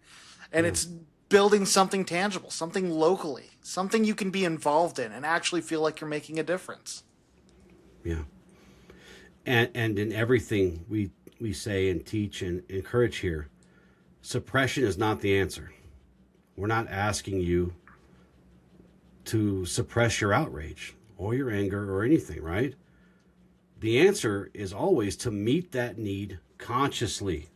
And it's building something tangible, something locally, something you can be involved in and actually feel like you're making a difference. Yeah. And in everything we say and teach and encourage here, suppression is not the answer. We're not asking you to suppress your outrage or your anger or anything, right? The answer is always to meet that need consciously,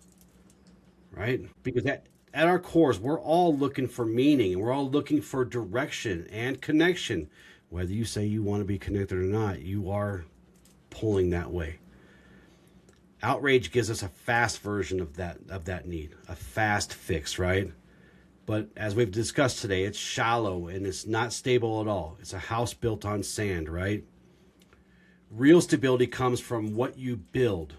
right? Because at our cores, we're all looking for meaning and we're all looking for direction and connection. Whether you say you want to be connected or not, you are pulling that way. Outrage gives us a fast version of that need, a fast fix, right? But as we've discussed today, it's shallow and it's not stable at all. It's a house built on sand, right? Real stability comes from what you build,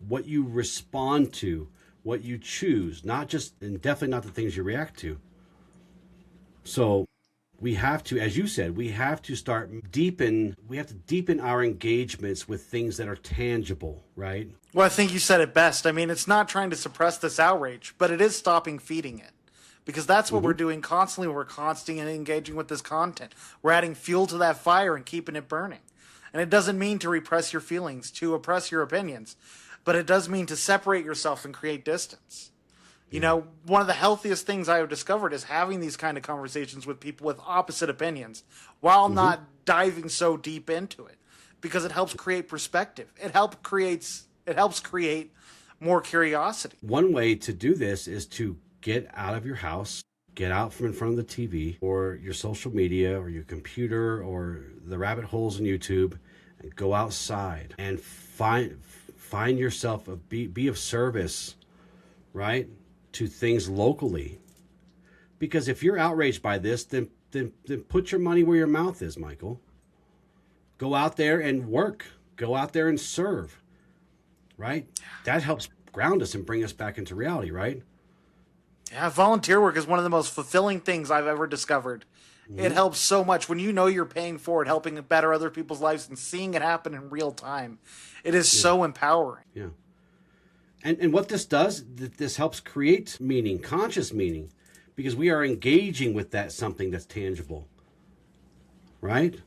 what you respond to, what you choose, not just, and definitely not the things you react to. So we have to, as you said, we have to deepen our engagements with things that are tangible, right? Well, I think you said it best. I mean, it's not trying to suppress this outrage, but it is stopping feeding it. Because that's what we're doing constantly. We're constantly engaging with this content. We're adding fuel to that fire and keeping it burning. And it doesn't mean to repress your feelings, to oppress your opinions, but it does mean to separate yourself and create distance. You know, one of the healthiest things I have discovered is having these kind of conversations with people with opposite opinions while not diving so deep into it, because it helps create perspective. It helps create more curiosity. One way to do this is to get out of your house, get out from in front of the TV or your social media or your computer or the rabbit holes in YouTube and go outside and find yourself, be of service, right, to things locally. Because if you're outraged by this, then put your money where your mouth is, Michael. Go out there and work. Go out there and serve, right? That helps ground us and bring us back into reality, right? Yeah, volunteer work is one of the most fulfilling things I've ever discovered. It helps so much when you know you're paying for it, helping better other people's lives and seeing it happen in real time. It is so empowering. Yeah. And what this does, this helps create meaning, conscious meaning, because we are engaging with that something that's tangible, right?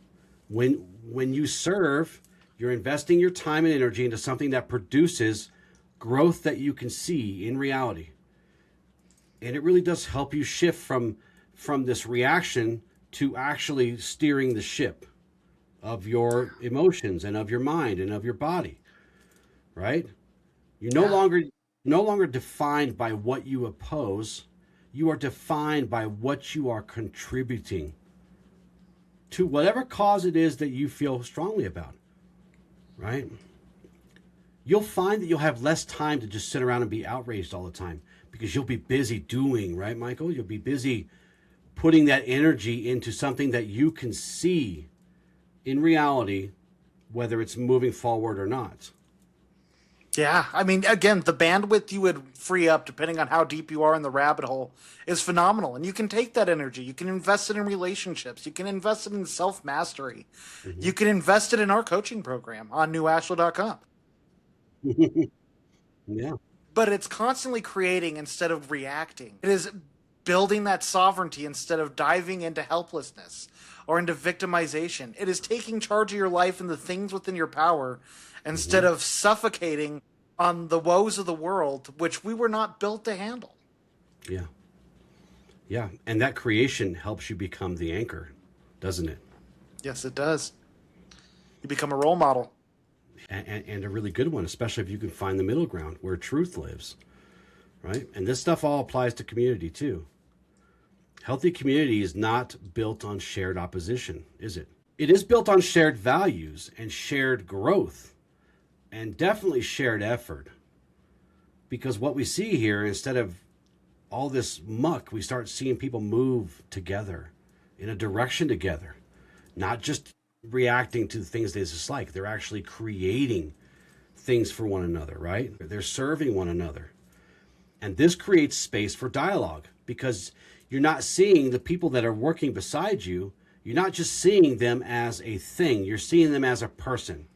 When you serve, you're investing your time and energy into something that produces growth that you can see in reality. And it really does help you shift from this reaction to actually steering the ship of your emotions and of your mind and of your body, right? You're no longer defined by what you oppose. You are defined by what you are contributing to whatever cause it is that you feel strongly about, right? You'll find that you'll have less time to just sit around and be outraged all the time because you'll be busy doing, right, Michael? You'll be busy putting that energy into something that you can see in reality, whether it's moving forward or not. Yeah, I mean, again, the bandwidth you would free up, depending on how deep you are in the rabbit hole, is phenomenal. And you can take that energy. You can invest it in relationships. You can invest it in self-mastery. You can invest it in our coaching program on newashla.com. Yeah. But it's constantly creating instead of reacting. It is building that sovereignty instead of diving into helplessness or into victimization. It is taking charge of your life and the things within your power instead of suffocating on the woes of the world, which we were not built to handle. Yeah. Yeah. And that creation helps you become the anchor, doesn't it? Yes, it does. You become a role model. And a really good one, especially if you can find the middle ground where truth lives, right? And this stuff all applies to community too. Healthy community is not built on shared opposition, is it? It is built on shared values and shared growth and definitely shared effort. Because what we see here, instead of all this muck, we start seeing people move together in a direction together, not just reacting to the things they dislike. They're actually creating things for one another, right? They're serving one another. And this creates space for dialogue because you're not seeing the people that are working beside you. You're not just seeing them as a thing. You're seeing them as a person.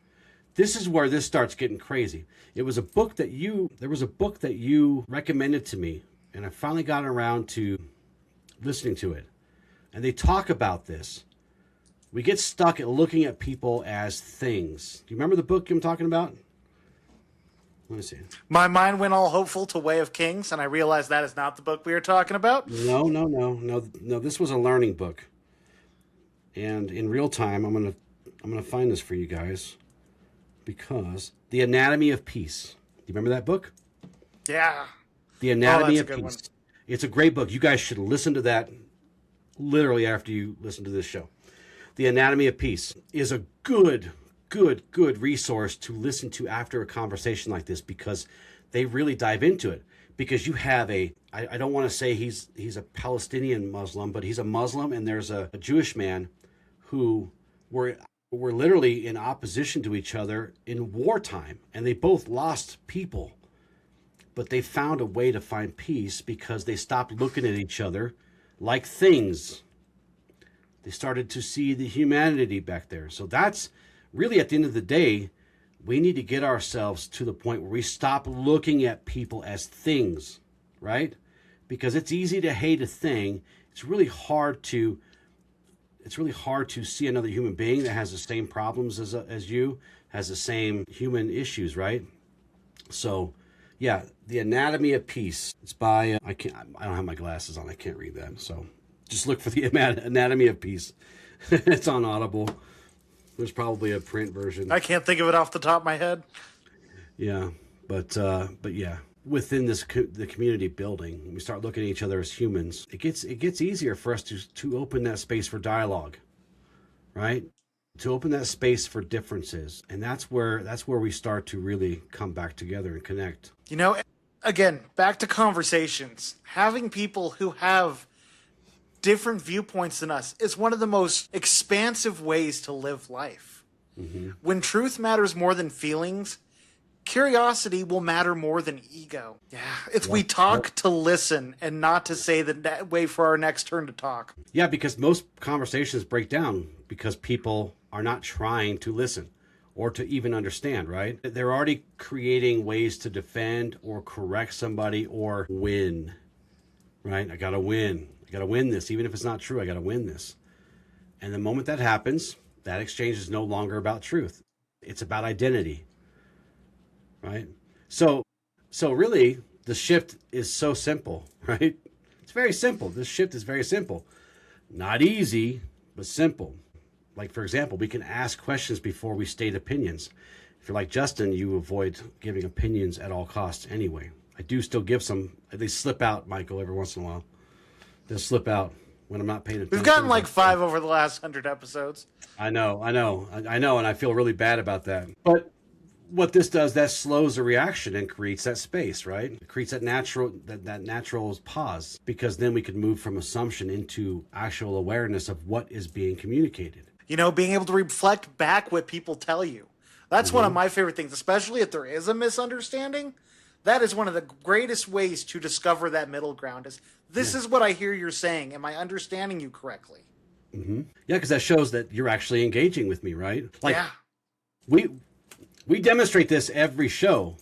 This is where this starts getting crazy. There was a book that you recommended to me, and I finally got around to listening to it. And they talk about this. We get stuck at looking at people as things. Do you remember the book I'm talking about? Let me see. My mind went all hopeful to Way of Kings, and I realized that is not the book we are talking about. No. This was a learning book. And in real time, I'm gonna find this for you guys because The Anatomy of Peace. Do you remember that book? Yeah. The Anatomy of that's a good Peace. one. It's a great book. You guys should listen to that literally after you listen to this show. The Anatomy of Peace is a good resource to listen to after a conversation like this because they really dive into it. Because you have I don't want to say he's a Palestinian Muslim, but he's a Muslim, and there's a Jewish man who were literally in opposition to each other in wartime, and they both lost people. But they found a way to find peace because they stopped looking at each other like things. They started to see the humanity back there. So that's really, at the end of the day, we need to get ourselves to the point where we stop looking at people as things, right? Because it's easy to hate a thing. It's really hard to see another human being that has the same problems as you, has the same human issues, right? So, yeah, The Anatomy of Peace. It's by I don't have my glasses on. I can't read that. So just look for The Anatomy of Peace. It's on Audible. There's probably a print version. I can't think of it off the top of my head. Yeah, but yeah, within the community building, when we start looking at each other as humans, it gets easier for us to open that space for dialogue, right? To open that space for differences, and that's where we start to really come back together and connect. You know, again, back to conversations. Having people who have different viewpoints than us is one of the most expansive ways to live life. When truth matters more than feelings, curiosity will matter more than ego. Yeah. If we talk to listen and not to say the wait for our next turn to talk. Yeah, because most conversations break down because people are not trying to listen or to even understand, right? They're already creating ways to defend or correct somebody or win, right? I got to win. I got to win this. Even if it's not true, I got to win this. And the moment that happens, that exchange is no longer about truth. It's about identity, right? So really, the shift is so simple, right? It's very simple. This shift is very simple. Not easy, but simple. Like, for example, we can ask questions before we state opinions. If you're like Justin, you avoid giving opinions at all costs anyway. I do still give some. They slip out, Michael, every once in a while. They'll slip out when I'm not paying attention. We've gotten like 5 over the last 100 episodes. I know, and I feel really bad about that. But what this does, that slows the reaction and creates that space, right? It creates that natural pause, because then we can move from assumption into actual awareness of what is being communicated. You know, being able to reflect back what people tell you. That's one of my favorite things, especially if there is a misunderstanding. That is one of the greatest ways to discover that middle ground is, this is what I hear you're saying. Am I understanding you correctly? Mm-hmm. Yeah, because that shows that you're actually engaging with me, right? Like, yeah. We demonstrate this every show,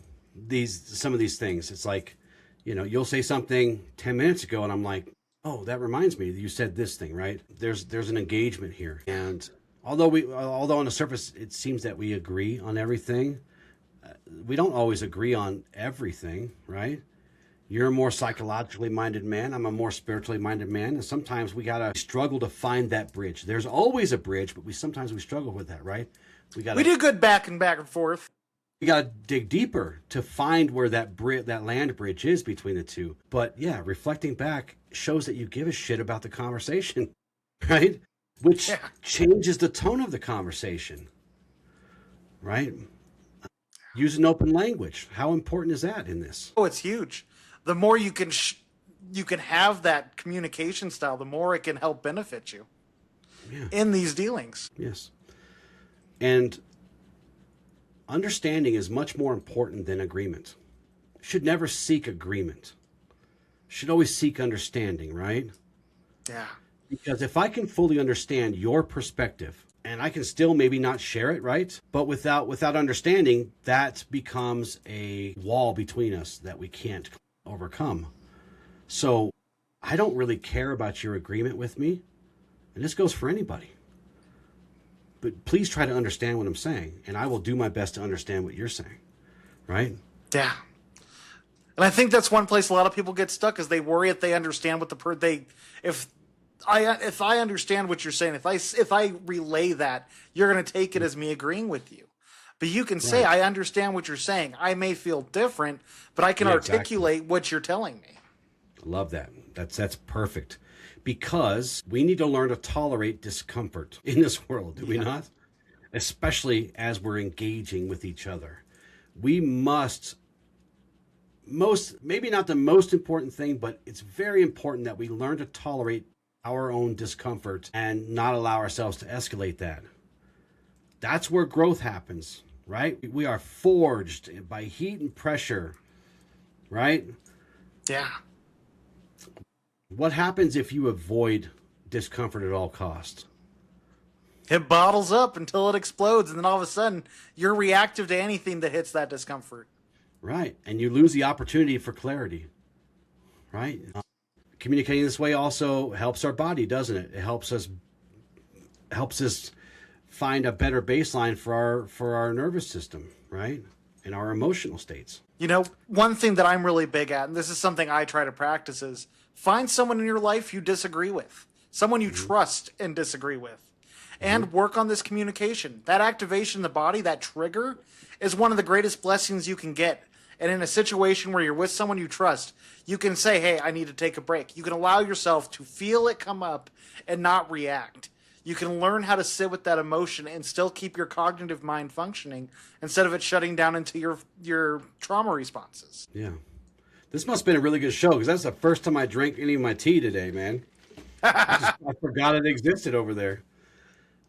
some of these things. It's like, you know, you'll say something 10 minutes ago and I'm like, oh, that reminds me, you said this thing, right? There's an engagement here. And although on the surface it seems that we agree on everything, we don't always agree on everything, right? You're a more psychologically minded man. I'm a more spiritually minded man. And sometimes we got to struggle to find that bridge. There's always a bridge, but sometimes we struggle with that, right? We do good back and forth. We got to dig deeper to find where that land bridge is between the two. But yeah, reflecting back shows that you give a shit about the conversation, right? Which changes the tone of the conversation, right? Use an open language. How important is that in this? Oh, it's huge. The more you can have that communication style, the more it can help benefit you in these dealings. Yes. And understanding is much more important than agreement. Should never seek agreement. Should always seek understanding, right? Yeah. Because if I can fully understand your perspective, and I can still maybe not share it, right? But without understanding, that becomes a wall between us that we can't overcome. So I don't really care about your agreement with me. And this goes for anybody. But please try to understand what I'm saying. And I will do my best to understand what you're saying. Right? Yeah. And I think that's one place a lot of people get stuck, is they worry if they understand what if I understand what you're saying, if I relay that, you're going to take it as me agreeing with you. But you can say, I understand what you're saying. I may feel different, but I can articulate what you're telling me. I love that. That's perfect. Because we need to learn to tolerate discomfort in this world, do we not? Especially as we're engaging with each other. We must, maybe not the most important thing, but it's very important that we learn to tolerate our own discomfort and not allow ourselves to escalate that. That's where growth happens, right? We are forged by heat and pressure, right? Yeah. What happens if you avoid discomfort at all costs? It bottles up until it explodes, and then all of a sudden, you're reactive to anything that hits that discomfort. Right, and you lose the opportunity for clarity, right? Communicating this way also helps our body, doesn't it? It helps us find a better baseline for our nervous system, right? And our emotional states. You know, one thing that I'm really big at, and this is something I try to practice, is find someone in your life you disagree with, someone you trust and disagree with, and work on this communication. That activation in the body, that trigger, is one of the greatest blessings you can get. And in a situation where you're with someone you trust, you can say, hey, I need to take a break. You can allow yourself to feel it come up and not react. You can learn how to sit with that emotion and still keep your cognitive mind functioning instead of it shutting down into your trauma responses. Yeah. This must have been a really good show, because that's the first time I drank any of my tea today, man. I forgot it existed over there.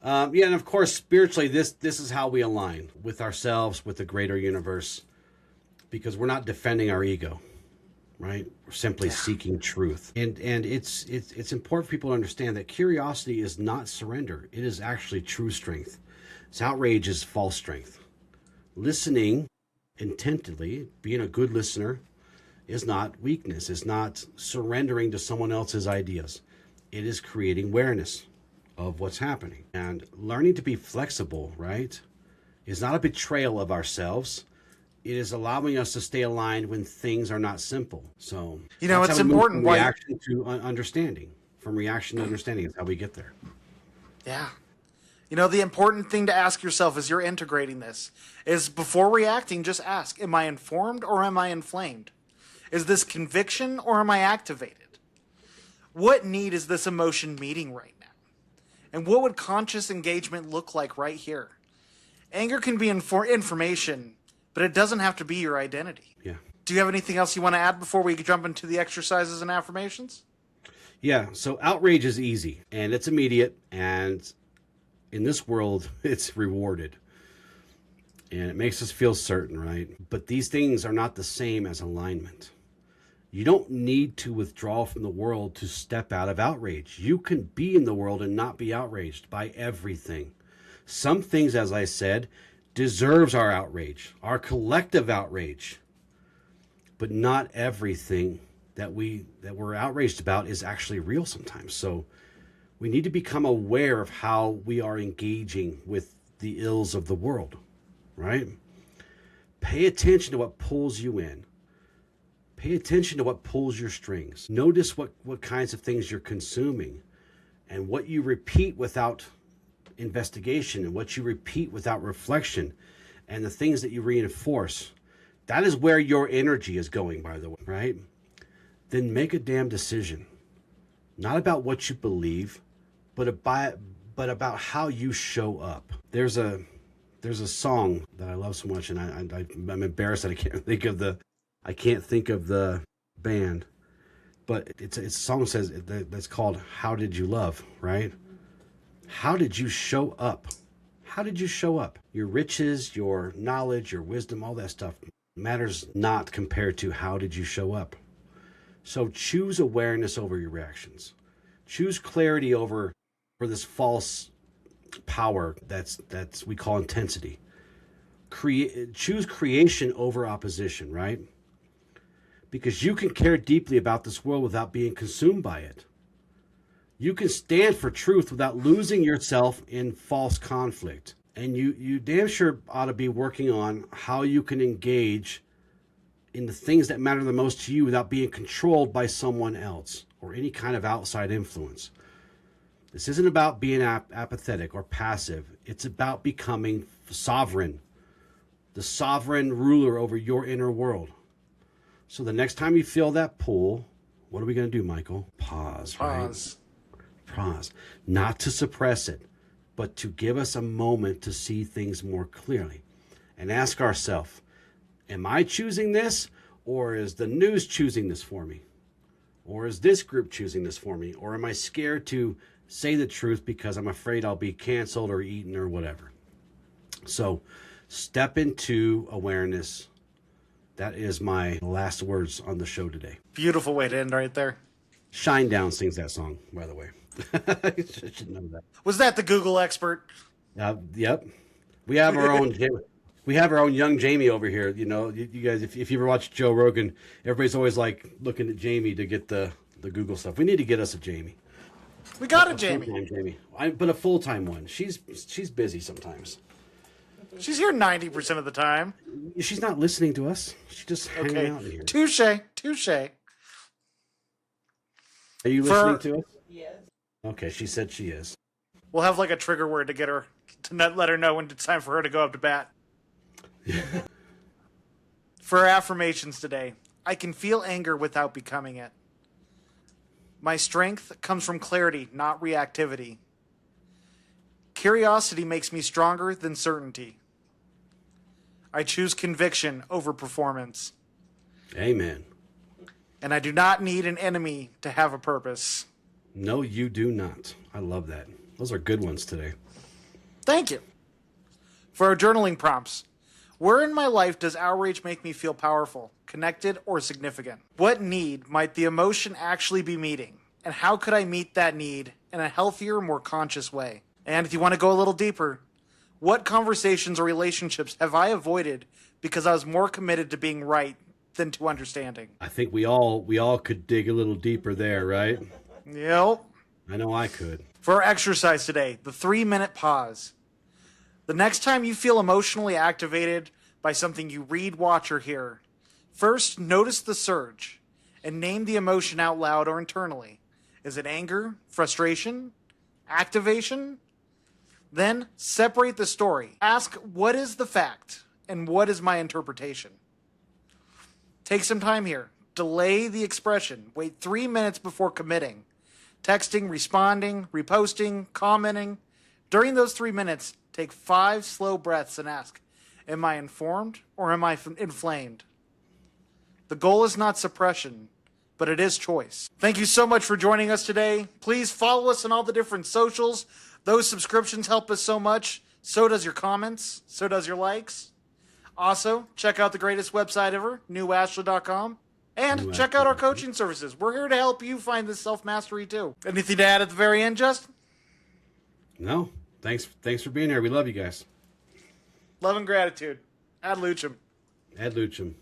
And of course, spiritually, this is how we align with ourselves, with the greater universe. because we're not defending our ego, right? We're simply seeking truth. And it's important for people to understand that curiosity is not surrender. It is actually true strength. It's outrage is false strength. Listening intently, being a good listener, is not weakness. It's not surrendering to someone else's ideas. It is creating awareness of what's happening. And learning to be flexible, right, is not a betrayal of ourselves. It is allowing us to stay aligned when things are not simple. So, it's important. From reaction to understanding. From reaction to understanding is how we get there. Yeah. The important thing to ask yourself as you're integrating this is, before reacting, just ask, am I informed or am I inflamed? Is this conviction or am I activated? What need is this emotion meeting right now? And what would conscious engagement look like right here? Anger can be information, but it doesn't have to be your identity. Yeah. Do you have anything else you want to add before we jump into the exercises and affirmations? Yeah, so outrage is easy and it's immediate, and in this world it's rewarded. And it makes us feel certain, right? But these things are not the same as alignment. You don't need to withdraw from the world to step out of outrage. You can be in the world and not be outraged by everything. Some things, as I said, deserves our outrage, our collective outrage. But not everything that we're outraged about is actually real sometimes. So we need to become aware of how we are engaging with the ills of the world, right? Pay attention to what pulls you in. Pay attention to what pulls your strings. Notice what kinds of things you're consuming and what you repeat without investigation and what you repeat without reflection and the things that you reinforce. That is where your energy is going, by the way, right? Then make a damn decision. Not about what you believe, but about how you show up. There's a song that I love so much, and I'm embarrassed that I can't think of the band, but it's a song that's called "How Did You Love?" Right? How did you show up? How did you show up? Your riches, your knowledge, your wisdom, all that stuff matters not compared to how did you show up. So choose awareness over your reactions. Choose clarity over this false power that's we call intensity. Choose creation over opposition, right? Because you can care deeply about this world without being consumed by it. You can stand for truth without losing yourself in false conflict. And you damn sure ought to be working on how you can engage in the things that matter the most to you without being controlled by someone else or any kind of outside influence. This isn't about being apathetic or passive. It's about becoming sovereign, the sovereign ruler over your inner world. So the next time you feel that pull, what are we going to do, Michael? Pause. Right? Pause. Not to suppress it, but to give us a moment to see things more clearly and ask ourselves, am I choosing this, or is the news choosing this for me? Or is this group choosing this for me? Or am I scared to say the truth because I'm afraid I'll be canceled or eaten or whatever? So step into awareness. That is my last words on the show today. Beautiful way to end right there. Shinedown sings that song, by the way. I should know that. Was that the Google expert? Yep. We have our own. We have our own young Jamie over here. You know, you guys, if you ever watch Joe Rogan, everybody's always like looking at Jamie to get the Google stuff. We need to get us a Jamie. We got a Jamie. Jamie. But a full-time one. She's busy sometimes. She's here 90% of the time. She's not listening to us. She's just hanging out in here. Touche. Are you listening to us? Yes. Okay, she said she is. We'll have like a trigger word to get her, to let her know when it's time for her to go up to bat. For our affirmations today, I can feel anger without becoming it. My strength comes from clarity, not reactivity. Curiosity makes me stronger than certainty. I choose conviction over performance. Amen. And I do not need an enemy to have a purpose. No, you do not. I love that. Those are good ones today. Thank you. For our journaling prompts, Where in my life does outrage make me feel powerful, connected, or significant? What need might the emotion actually be meeting? And how could I meet that need in a healthier, more conscious way? And if you want to go a little deeper, what conversations or relationships have I avoided because I was more committed to being right than to understanding? I think we all could dig a little deeper there, right? Yep. I know I could. For our exercise today, the 3-minute pause. The next time you feel emotionally activated by something you read, watch, or hear, first notice the surge and name the emotion out loud or internally. Is it anger, frustration, activation? Then separate the story. Ask, what is the fact and what is my interpretation? Take some time here. Delay the expression. Wait 3 minutes before committing. Texting, responding, reposting, commenting. During those 3 minutes, take 5 slow breaths and ask, am I informed or am I inflamed? The goal is not suppression, but it is choice. Thank you so much for joining us today. Please follow us on all the different socials. Those subscriptions help us so much. So does your comments. So does your likes. Also, check out the greatest website ever, newashla.com. And check out our coaching services. We're here to help you find this self-mastery too. Anything to add at the very end, Justin? No. Thanks for being here. We love you guys. Love and gratitude. Ad lucem. Ad lucem.